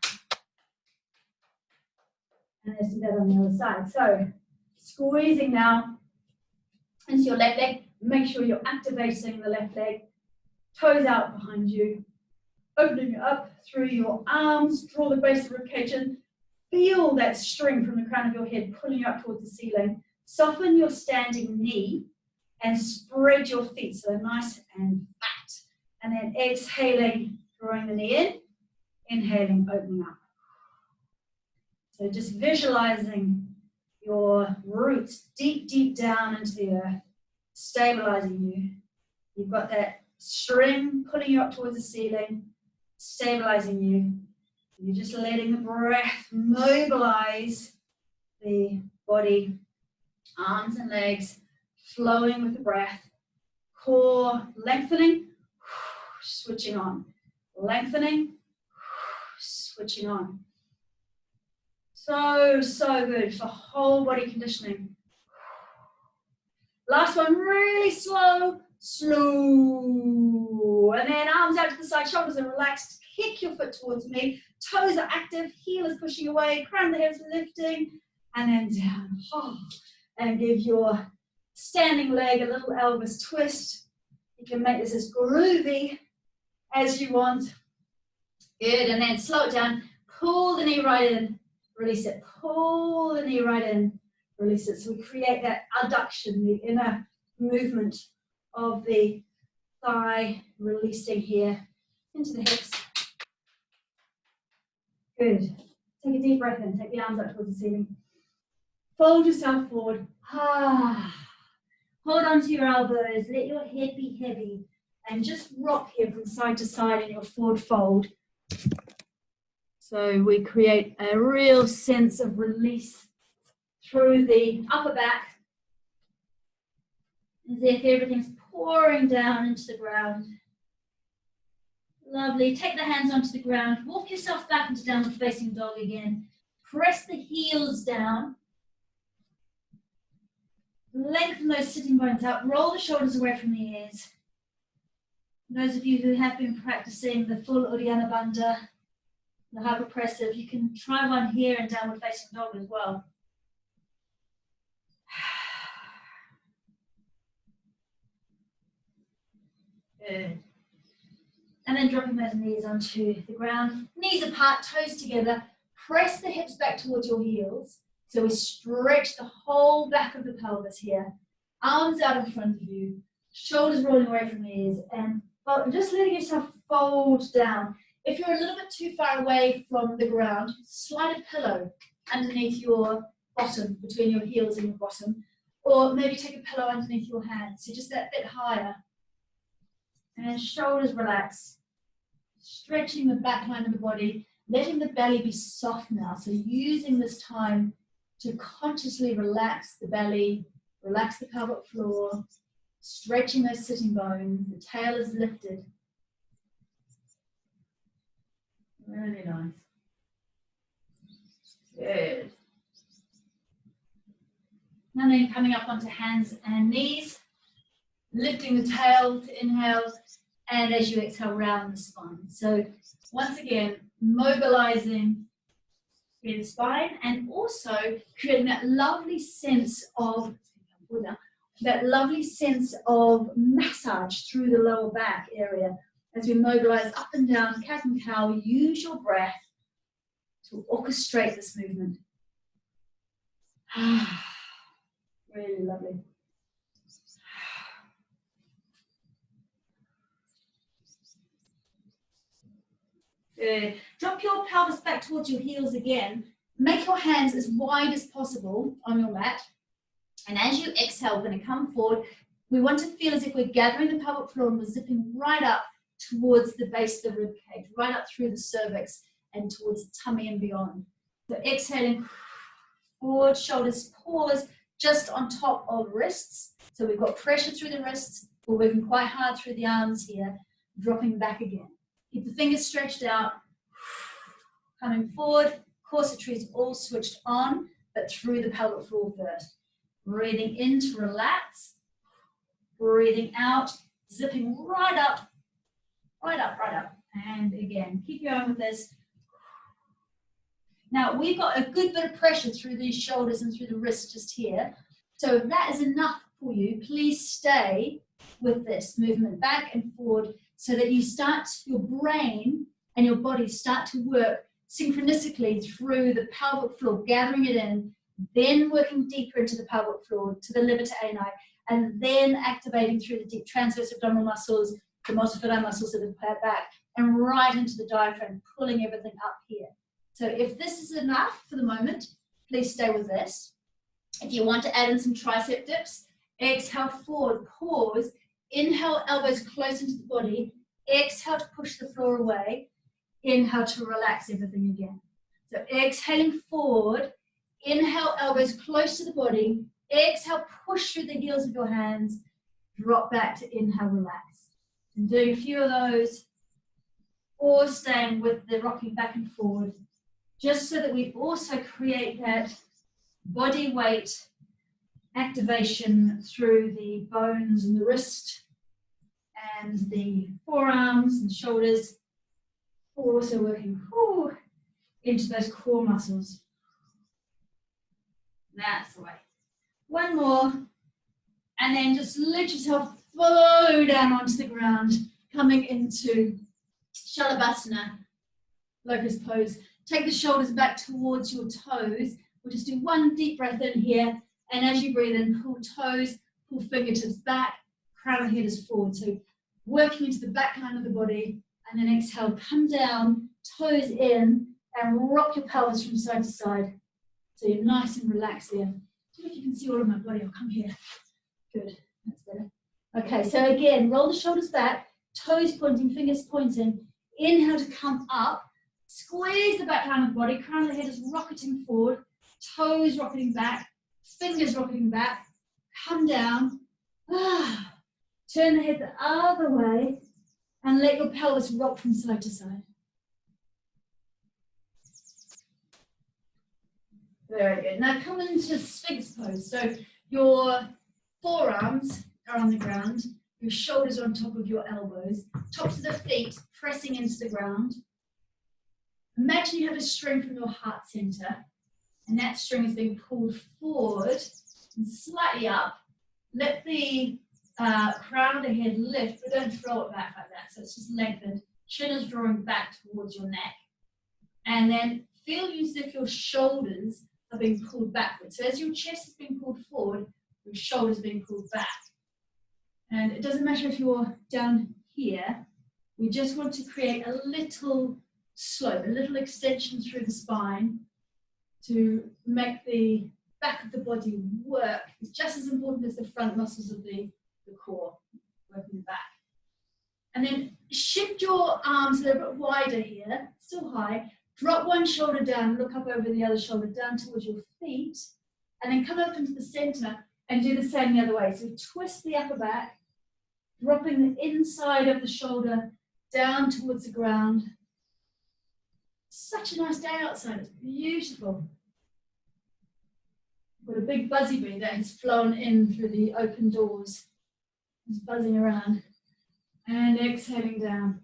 And let's do that on the other side. So squeezing now into your left leg. Make sure you're activating the left leg. Toes out behind you. Opening it up through your arms. Draw the base of the rib cage in. Feel that string from the crown of your head pulling you up towards the ceiling. Soften your standing knee and spread your feet so they're nice and fat. And then exhaling, drawing the knee in. Inhaling, opening up. So just visualizing your roots deep, deep down into the earth, stabilizing you. You've got that string pulling you up towards the ceiling, stabilizing you. You're just letting the breath mobilize the body, arms and legs, flowing with the breath. Core lengthening, switching on. Lengthening, switching on. So, so good for whole body conditioning. Last one, really slow, slow. And then arms out to the side, shoulders are relaxed. Kick your foot towards me. Toes are active, heel is pushing away, crown of the head is lifting, and then down. Oh, and give your standing leg a little Elvis twist. You can make this as groovy as you want. Good, and then slow it down. Pull the knee right in, release it. Pull the knee right in, release it. So we create that adduction, the inner movement of the thigh, releasing here into the hips. Good. Take a deep breath in. Take the arms up towards the ceiling. Fold yourself forward. Ah. Hold on to your elbows. Let your head be heavy. And just rock here from side to side in your forward fold. So we create a real sense of release through the upper back. As if everything's pouring down into the ground. Lovely. Take the hands onto the ground. Walk yourself back into downward facing dog again. Press the heels down. Lengthen those sitting bones out. Roll the shoulders away from the ears. Those of you who have been practicing the full uddiyana bundha, the hyperpressive, you can try one here in downward facing dog as well. Good. And then dropping those knees onto the ground. Knees apart, toes together. Press the hips back towards your heels. So we stretch the whole back of the pelvis here. Arms out in front of you. Shoulders rolling away from the ears. And just letting yourself fold down. If you're a little bit too far away from the ground, slide a pillow underneath your bottom, between your heels and your bottom. Or maybe take a pillow underneath your hands. So just that bit higher. And shoulders relax. stretching the back line of the body, letting the belly be soft now. So using this time to consciously relax the belly, relax the pelvic floor, stretching those sitting bones. The tail is lifted. Really nice. Good. And then coming up onto hands and knees, lifting the tail to inhale, and as you exhale, round the spine. So once again, mobilizing the spine and also creating that lovely sense of massage through the lower back area as we mobilize up and down, cat and cow. Use your breath to orchestrate this movement. Really lovely. Good. Drop your pelvis back towards your heels again. Make your hands as wide as possible on your mat. And as you exhale, we're going to come forward. We want to feel as if we're gathering the pelvic floor and we're zipping right up towards the base of the rib cage, right up through the cervix and towards the tummy and beyond. So exhaling, forward, shoulders, pause just on top of wrists. So we've got pressure through the wrists. We're working quite hard through the arms here, dropping back again. Keep the fingers stretched out, coming forward. Corsetry is all switched on, but through the pelvic floor first. Breathing in to relax, breathing out, zipping right up, right up, right up. And again, keep going with this. Now, we've got a good bit of pressure through these shoulders and through the wrists just here. So if that is enough for you, please stay with this movement back and forward so that you start, your brain and your body start to work synchronistically through the pelvic floor, gathering it in, then working deeper into the pelvic floor to the liver to ani, and then activating through the deep transverse abdominal muscles, the multifida muscles of the back, and right into the diaphragm, pulling everything up here. So if this is enough for the moment, please stay with this. If you want to add in some tricep dips, exhale forward, pause, inhale elbows close into the body, exhale to push the floor away, inhale to relax everything again. So exhaling forward, inhale elbows close to the body, exhale push through the heels of your hands, drop back to inhale, relax. And doing a few of those, or staying with the rocking back and forward, just so that we also create that body weight activation through the bones and the wrist and the forearms and shoulders. We're also working into those core muscles. That's the way. One more, and then just let yourself flow down onto the ground, coming into Shalabhasana, locust pose. Take the shoulders back towards your toes. We'll just do one deep breath in here, and as you breathe in, pull toes, pull fingertips back, crown of head is forward. So working into the back line of the body, and then exhale, come down, toes in, and rock your pelvis from side to side. So you're nice and relaxed there. I don't know if you can see all of my body. I'll come here. Good, that's better. Okay, so again, roll the shoulders back, toes pointing, fingers pointing. Inhale to come up, squeeze the back line of the body, crown of the head is rocketing forward, toes rocketing back, fingers rocketing back, come down, turn the head the other way, and let your pelvis rock from side to side. Very good. Now come into Sphinx pose. So your forearms are on the ground, your shoulders are on top of your elbows, tops of the feet pressing into the ground. Imagine you have a string from your heart center, and that string is being pulled forward and slightly up. Let the crown of the head lift, but don't throw it back like that. So it's just lengthened. Chin is drawing back towards your neck. And then feel as if your shoulders are being pulled backwards. So as your chest is being pulled forward, your shoulders are being pulled back. And it doesn't matter if you're down here. We just want to create a little slope, a little extension through the spine to make the back of the body work. It's just as important as the front muscles of the core, working back. And then shift your arms a little bit wider here, still high. Drop one shoulder down, look up over the other shoulder, down towards your feet, and then come up into the center and do the same the other way. So twist the upper back, dropping the inside of the shoulder down towards the ground. Such a nice day outside, it's beautiful. Got a big buzzy bee that has flown in through the open doors. It's buzzing around. And exhaling down.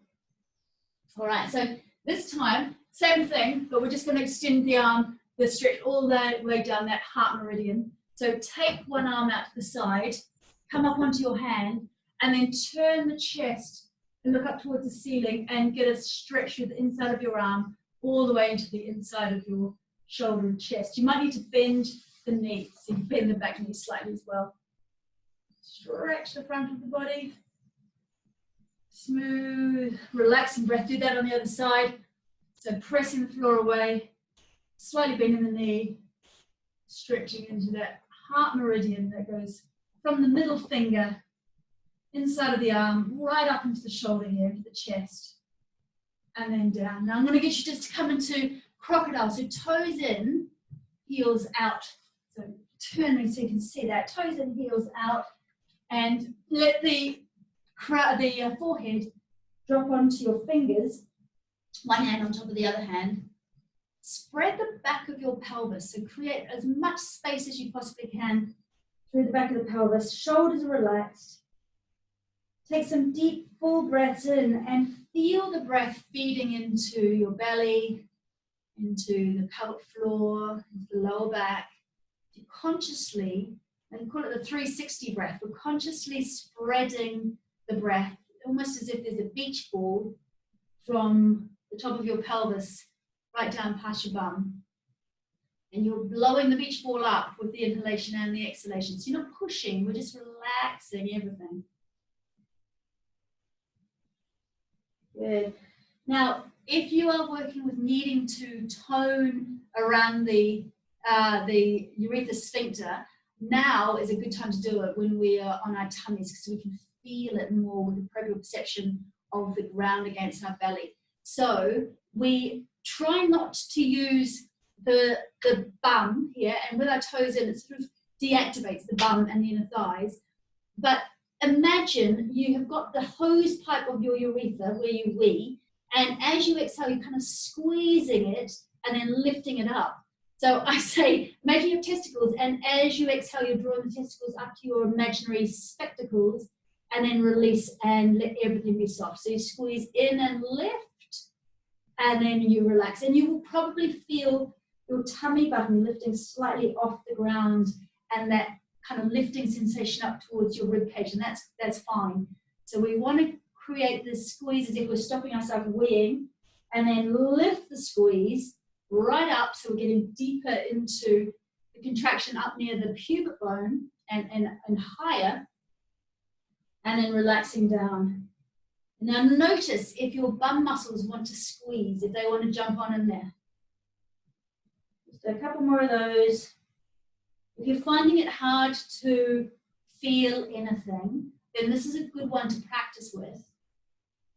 All right, so this time, same thing, but we're just going to extend the arm, the stretch all the way down that heart meridian. So take one arm out to the side, come up onto your hand, and then turn the chest and look up towards the ceiling and get a stretch with the inside of your arm all the way into the inside of your shoulder and chest. You might need to bend the knee, so you bend the back knee slightly as well. Stretch the front of the body. Smooth, relaxing breath. Do that on the other side. So pressing the floor away, slightly bending the knee, stretching into that heart meridian that goes from the middle finger, inside of the arm, right up into the shoulder here, into the chest, and then down. Now I'm going to get you just to come into crocodile. So toes in, heels out. So turning so you can see that. Toes in, heels out, and let the forehead drop onto your fingers, one hand on top of the other hand. Spread the back of your pelvis, so create as much space as you possibly can through the back of the pelvis. Shoulders are relaxed. Take some deep, full breaths in and feel the breath feeding into your belly, into the pelvic floor, into the lower back. You consciously, and call it the 360 breath, we're consciously spreading the breath, almost as if there's a beach ball from the top of your pelvis right down past your bum. And you're blowing the beach ball up with the inhalation and the exhalation. So you're not pushing, we're just relaxing everything. Good. Now, if you are working with needing to tone around the urethra sphincter, now is a good time to do it when we are on our tummies, because we can feel it more with the proprioception of the ground against our belly. So we try not to use the bum here, and with our toes in, it sort of deactivates the bum and the inner thighs. But imagine you have got the hose pipe of your urethra where you wee, and as you exhale, you're kind of squeezing it and then lifting it up. So I say, imagine your testicles, and as you exhale, you're drawing the testicles up to your imaginary spectacles, and then release and let everything be soft. So you squeeze in and lift, and then you relax. And you will probably feel your tummy button lifting slightly off the ground, and that kind of lifting sensation up towards your rib cage, and that's fine. So we want to create this squeeze as if we're stopping ourselves weeing, and then lift the squeeze right up, so we're getting deeper into the contraction up near the pubic bone and higher, and then relaxing down. Now notice if your bum muscles want to squeeze, if they want to jump on in there. Just a couple more of those. If you're finding it hard to feel anything, then this is a good one to practice with.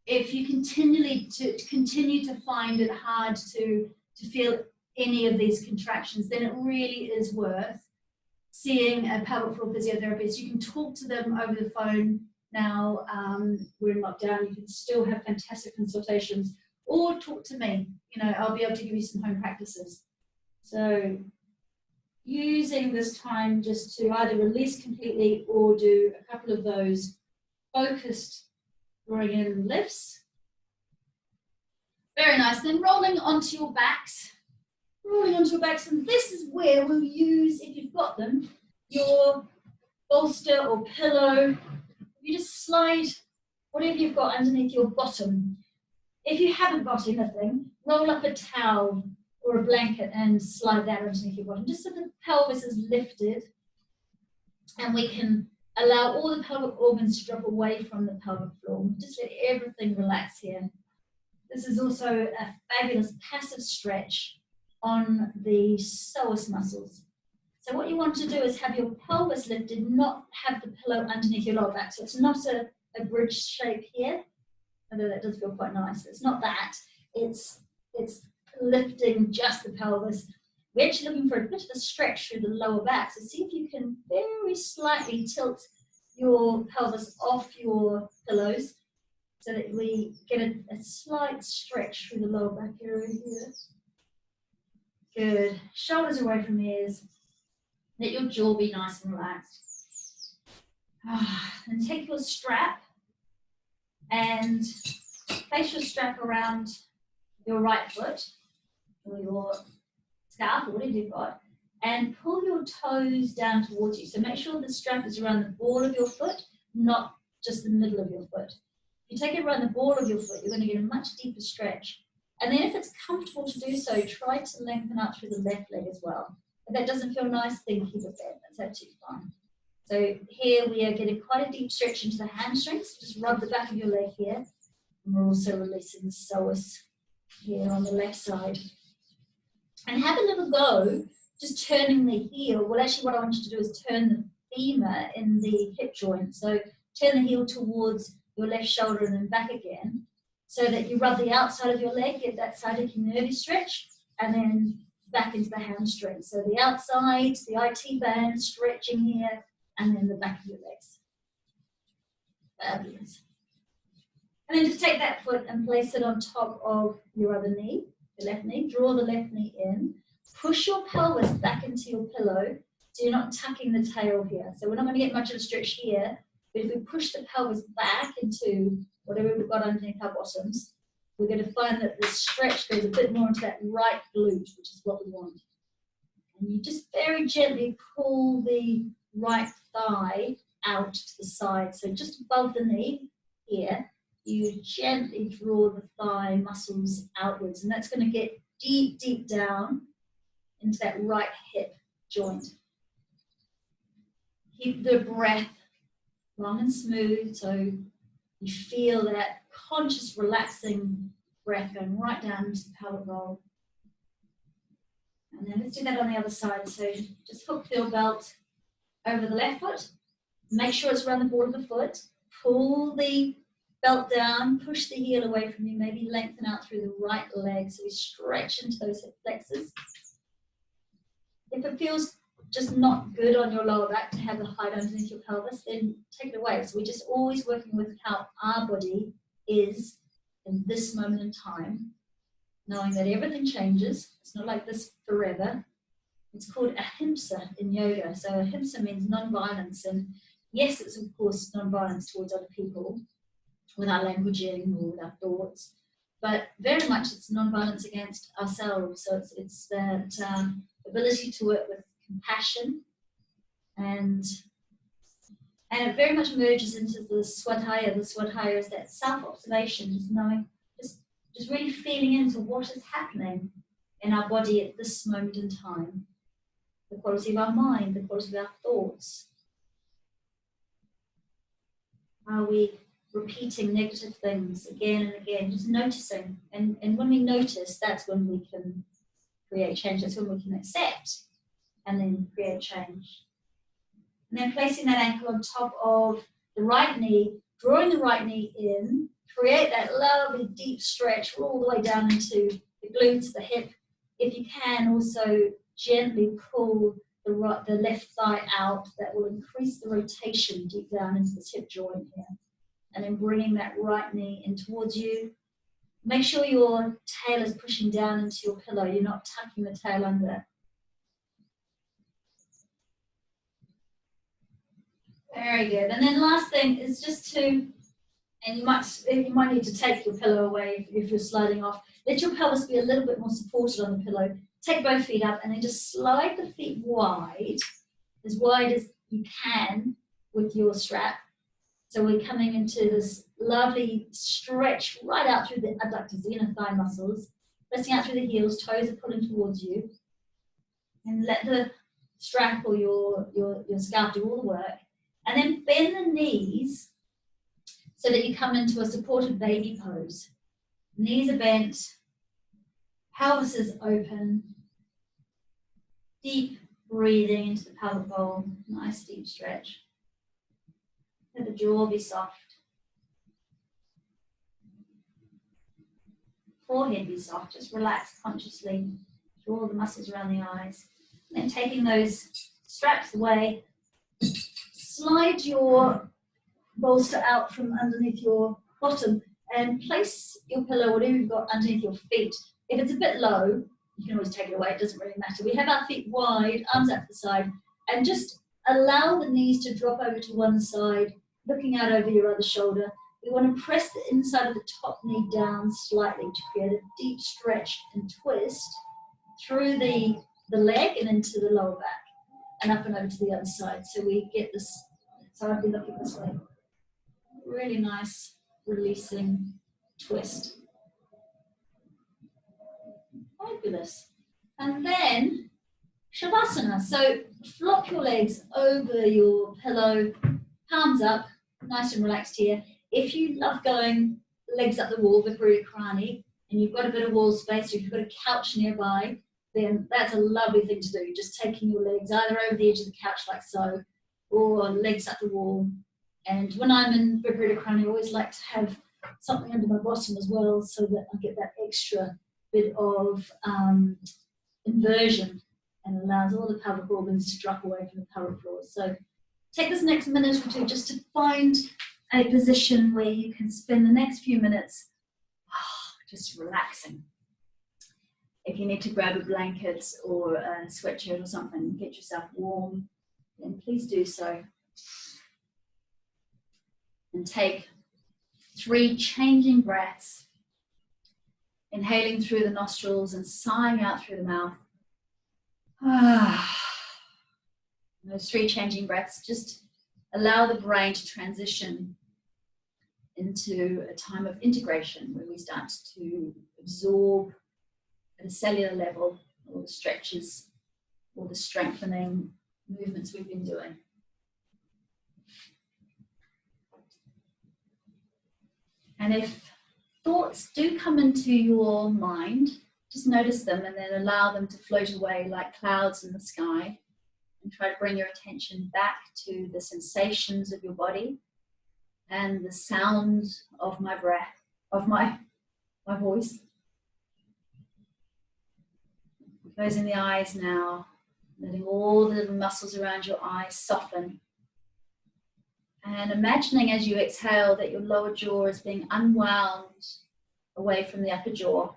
If you continue to find it hard to feel any of these contractions, then it really is worth seeing a pelvic floor physiotherapist. You can talk to them over the phone now. We're in lockdown. You can still have fantastic consultations, or talk to me. I'll be able to give you some home practices. So using this time just to either release completely or do a couple of those focused drawing in lifts. Very nice. Then rolling onto your backs. Rolling onto your backs, and this is where we'll use, if you've got them, your bolster or pillow. You just slide whatever you've got underneath your bottom. If you haven't got anything, roll up a towel or a blanket and slide that underneath your bottom, just so the pelvis is lifted, and we can allow all the pelvic organs to drop away from the pelvic floor. Just let everything relax here. This is also a fabulous passive stretch on the psoas muscles. So what you want to do is have your pelvis lifted, not have the pillow underneath your lower back. So it's not a bridge shape here. although that does feel quite nice. But it's not that. It's lifting just the pelvis. We're actually looking for a bit of a stretch through the lower back. So see if you can very slightly tilt your pelvis off your pillows so that we get a slight stretch through the lower back area here. Good. Shoulders away from the ears. Let your jaw be nice and relaxed. And take your strap and place your strap around your right foot or your scarf or whatever you've got, and pull your toes down towards you. So make sure the strap is around the ball of your foot, not just the middle of your foot. If you take it around the ball of your foot, you're going to get a much deeper stretch. And then if it's comfortable to do so, try to lengthen out through the left leg as well. If that doesn't feel nice, then keep it bent. That's absolutely fine. So here we are getting quite a deep stretch into the hamstrings. Just rub the back of your leg here. And we're also releasing the psoas here on the left side. And have a little go, just turning the heel. Well, actually what I want you to do is turn the femur in the hip joint. So turn the heel towards your left shoulder and then back again, so that you rub the outside of your leg, get that sciatic nervy stretch, and then back into the hamstring. So the outside, the IT band stretching here, and then the back of your legs. Fabulous. And then just take that foot and place it on top of your other knee, the left knee. Draw the left knee in. Push your pelvis back into your pillow, so you're not tucking the tail here. So we're not going to get much of a stretch here, but if we push the pelvis back into whatever we've got underneath our bottoms, we're going to find that the stretch goes a bit more into that right glute, which is what we want. And you just very gently pull the right thigh out to the side. So just above the knee here, you gently draw the thigh muscles outwards, and that's going to get deep, deep down into that right hip joint. Keep the breath long and smooth, so you feel that conscious, relaxing breath going right down into the pelvic bowl. And then let's do that on the other side. So just hook your belt over the left foot. Make sure it's around the ball of the foot. Pull the belt down, push the heel away from you, maybe lengthen out through the right leg, so we stretch into those hip flexors. If it feels just not good on your lower back to have the height underneath your pelvis, then take it away. So we're just always working with how our body is in this moment in time, knowing that everything changes. It's not like this forever. It's called ahimsa in yoga. So ahimsa means non-violence, and yes, it's of course non-violence towards other people, with our languaging or with our thoughts, but very much it's non-violence against ourselves. So it's that ability to work with compassion, and it very much merges into the swadhaya. The swadhaya is that self-observation, just knowing, just really feeling into what is happening in our body at this moment in time, the quality of our mind, the quality of our thoughts. Are we repeating negative things again and again, just noticing. And when we notice, that's when we can create change. That's when we can accept and then create change. And then placing that ankle on top of the right knee, drawing the right knee in, create that lovely deep stretch all the way down into the glutes, the hip. If you can, also gently pull the left thigh out. That will increase the rotation deep down into this hip joint here. And then bringing that right knee in towards you. Make sure your tail is pushing down into your pillow. You're not tucking the tail under. Very good. And then last thing is just to, and you might need to take your pillow away if you're sliding off. Let your pelvis be a little bit more supported on the pillow. Take both feet up and then just slide the feet wide as you can with your strap. So we're coming into this lovely stretch right out through the adductors, the inner thigh muscles, pressing out through the heels, toes are pulling towards you. And let the strap or your scarf do all the work. And then bend the knees so that you come into a supported baby pose. Knees are bent, pelvis is open, deep breathing into the pelvic bowl, nice deep stretch. Let the jaw be soft. forehead be soft. Just relax consciously through all the muscles around the eyes. And then taking those straps away, slide your bolster out from underneath your bottom and place your pillow, whatever you've got underneath your feet. If it's a bit low, you can always take it away, it doesn't really matter. We have our feet wide, arms out to the side, and just allow the knees to drop over to one side, looking out over your other shoulder. We want to press the inside of the top knee down slightly to create a deep stretch and twist through the leg and into the lower back and up and over to the other side. So we get this, so I'll be looking this way. Really nice releasing twist. Fabulous. And then Shavasana. So flop your legs over your pillow, palms up, nice and relaxed here. If you love going legs up the wall, Viparita Karani, and you've got a bit of wall space, or if you've got a couch nearby, then that's a lovely thing to do. Just taking your legs either over the edge of the couch like so, or legs up the wall. And when I'm in Viparita Karani, I always like to have something under my bottom as well, so that I get that extra bit of inversion and allows all the pelvic organs to drop away from the pelvic floor. So take this next minute or two just to find a position where you can spend the next few minutes just relaxing. If you need to grab a blanket or a sweatshirt or something, get yourself warm, then please do so. And take 3 changing breaths, inhaling through the nostrils and sighing out through the mouth. Those 3 changing breaths just allow the brain to transition into a time of integration where we start to absorb at a cellular level all the stretches, all the strengthening movements we've been doing. And if thoughts do come into your mind, just notice them and then allow them to float away like clouds in the sky, and try to bring your attention back to the sensations of your body and the sound of my breath, of my voice. Closing the eyes now, letting all the little muscles around your eyes soften. And imagining as you exhale that your lower jaw is being unwound away from the upper jaw,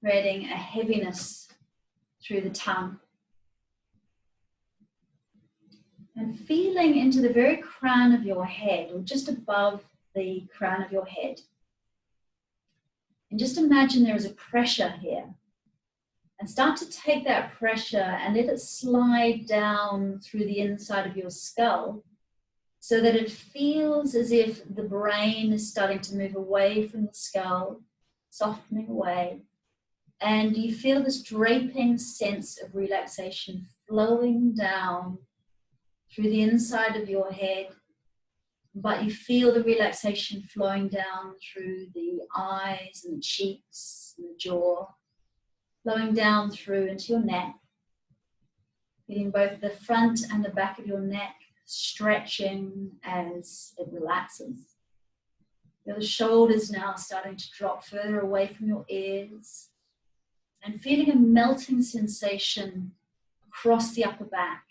creating a heaviness through the tongue. And feeling into the very crown of your head, or just above the crown of your head. And just imagine there is a pressure here. And start to take that pressure and let it slide down through the inside of your skull, so that it feels as if the brain is starting to move away from the skull, softening away. And you feel this draping sense of relaxation flowing down through the inside of your head, but you feel the relaxation flowing down through the eyes and the cheeks and the jaw, flowing down through into your neck, feeling both the front and the back of your neck stretching as it relaxes. Your shoulders now starting to drop further away from your ears, and feeling a melting sensation across the upper back,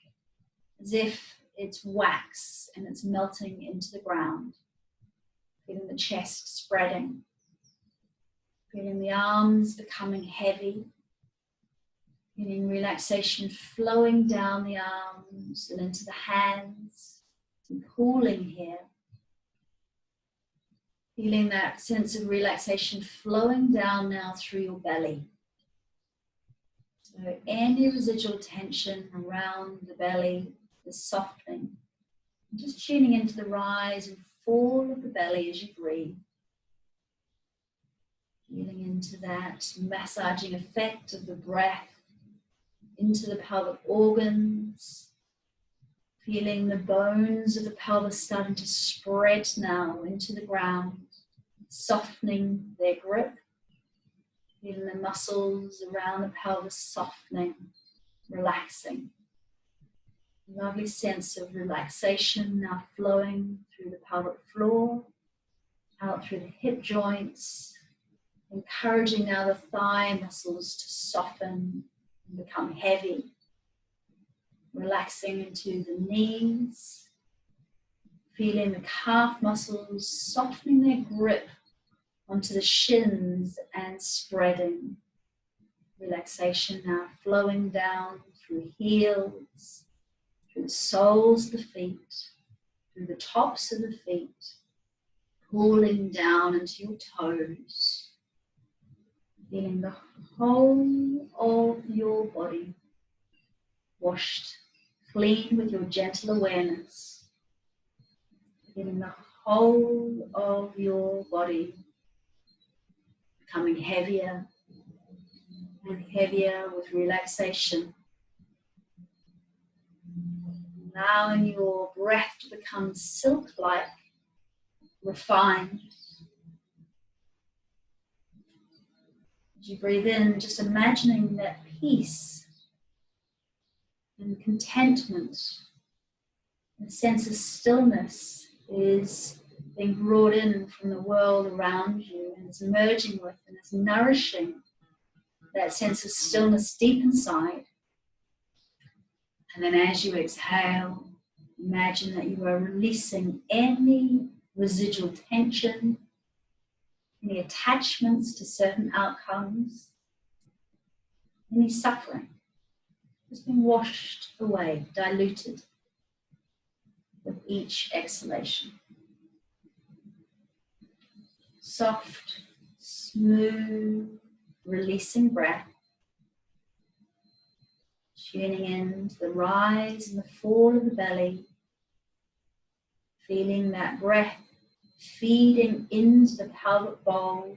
as if it's wax and it's melting into the ground. Feeling the chest spreading, feeling the arms becoming heavy, feeling relaxation flowing down the arms and into the hands, and pooling here. Feeling that sense of relaxation flowing down now through your belly. So any residual tension around the belly is softening. And just tuning into the rise and fall of the belly as you breathe. Feeling into that massaging effect of the breath into the pelvic organs. Feeling the bones of the pelvis starting to spread now into the ground, softening their grip. Feeling the muscles around the pelvis softening, relaxing. Lovely sense of relaxation now flowing through the pelvic floor, out through the hip joints, Encouraging now the thigh muscles to soften and become heavy. Relaxing into the knees. Feeling the calf muscles softening their grip onto the shins and spreading. Relaxation now flowing down through heels, through the soles of the feet, through the tops of the feet, pulling down into your toes. Feeling the whole of your body washed clean with your gentle awareness. Feeling the whole of your body becoming heavier and heavier with relaxation. Allowing your breath to become silk-like, refined. As you breathe in, just imagining that peace and contentment, and a sense of stillness is being brought in from the world around you, and it's merging with and it's nourishing that sense of stillness deep inside. And then as you exhale, imagine that you are releasing any residual tension, any attachments to certain outcomes, any suffering. It's been washed away, diluted with each exhalation. Soft, smooth, releasing breath. Tuning in to the rise and the fall of the belly. Feeling that breath feeding into the pelvic bowl,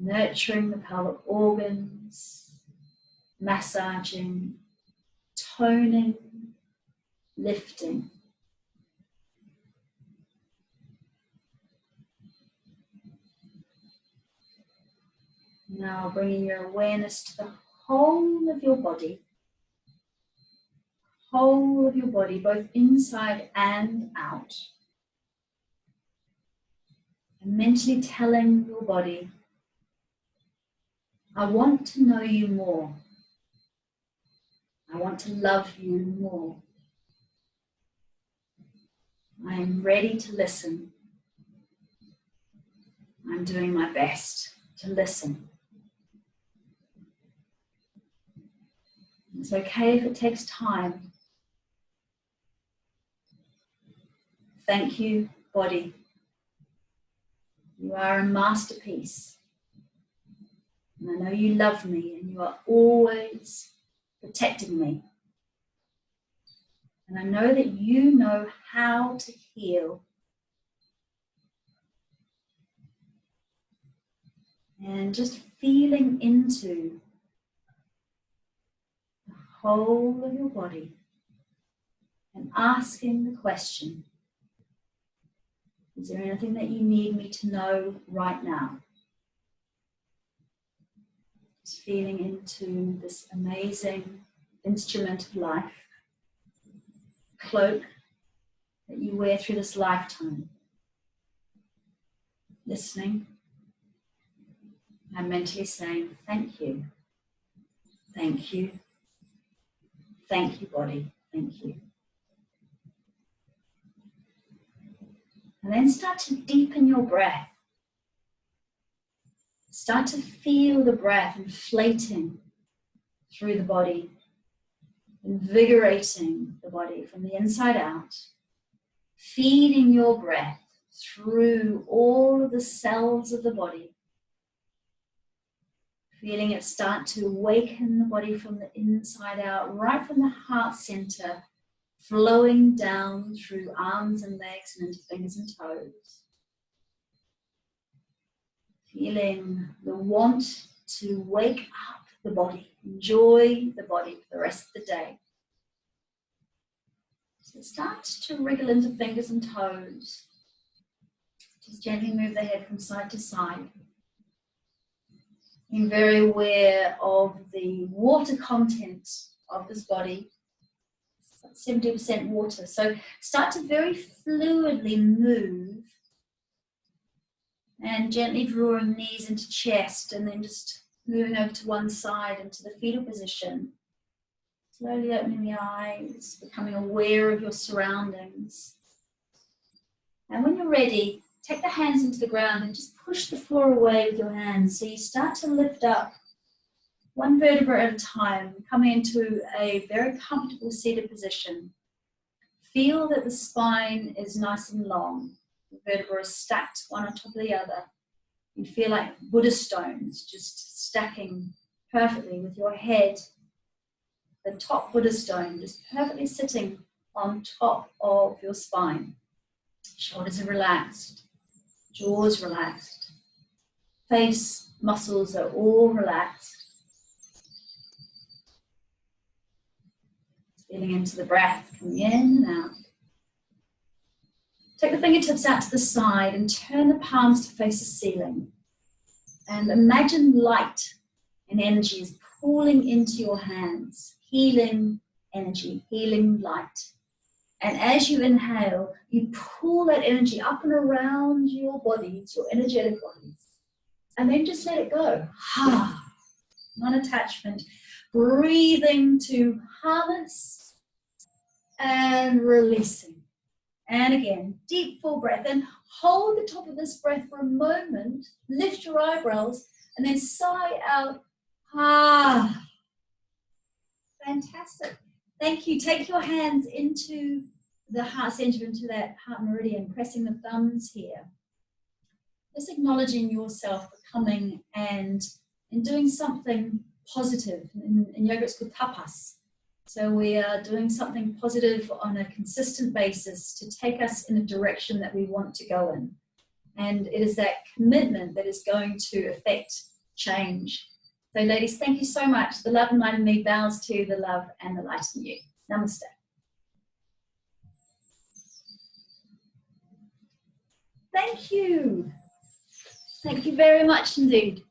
nurturing the pelvic organs, massaging, toning, lifting. Now bringing your awareness to the whole of your body, both inside and out. And mentally telling your body, I want to know you more. I want to love you more. I am ready to listen. I'm doing my best to listen. It's okay if it takes time. Thank you, body. You are a masterpiece. And I know you love me and you are always protecting me. And I know that you know how to heal. And just feeling into the whole of your body and asking the question, is there anything that you need me to know right now? Just feeling into this amazing instrument of life, cloak that you wear through this lifetime. Listening and mentally saying, thank you, thank you, thank you, body, thank you. And then start to deepen your breath. Start to feel the breath inflating through the body, invigorating the body from the inside out, feeding your breath through all of the cells of the body, feeling it start to awaken the body from the inside out, right from the heart center, flowing down through arms and legs and into fingers and toes. Feeling the want to wake up the body, enjoy the body for the rest of the day. So start to wriggle into fingers and toes. Just gently move the head from side to side. Being very aware of the water content of this body. 70% water. So start to very fluidly move And gently drawing knees into chest, and then just moving over to one side into the fetal position. Slowly opening the eyes, becoming aware of your surroundings. And when you're ready, take the hands into the ground and just push the floor away with your hands. So you start to lift up one vertebra at a time, coming into a very comfortable seated position. Feel that the spine is nice and long. The vertebrae are stacked one on top of the other. You feel like Buddha stones just stacking perfectly with your head, the top Buddha stone just perfectly sitting on top of your spine. Shoulders are relaxed, jaws relaxed, face muscles are all relaxed. Feeling into the breath, coming in and out. Take the fingertips out to the side and turn the palms to face the ceiling. And imagine light and energy is pooling into your hands. Healing energy, healing light. And as you inhale, you pull that energy up and around your bodies, your energetic bodies. And then just let it go. Non-attachment. Breathing to harness and releasing. And again, deep full breath. And hold the top of this breath for a moment. Lift your eyebrows and then sigh out. Fantastic. Thank you. Take your hands into the heart center, into that heart meridian, pressing the thumbs here. Just acknowledging yourself for coming and doing something positive. In yoga, it's called tapas. So we are doing something positive on a consistent basis to take us in a direction that we want to go in. And it is that commitment that is going to affect change. So ladies, thank you so much. The love and light in me bows to the love and the light in you. Namaste. Thank you. Thank you very much indeed.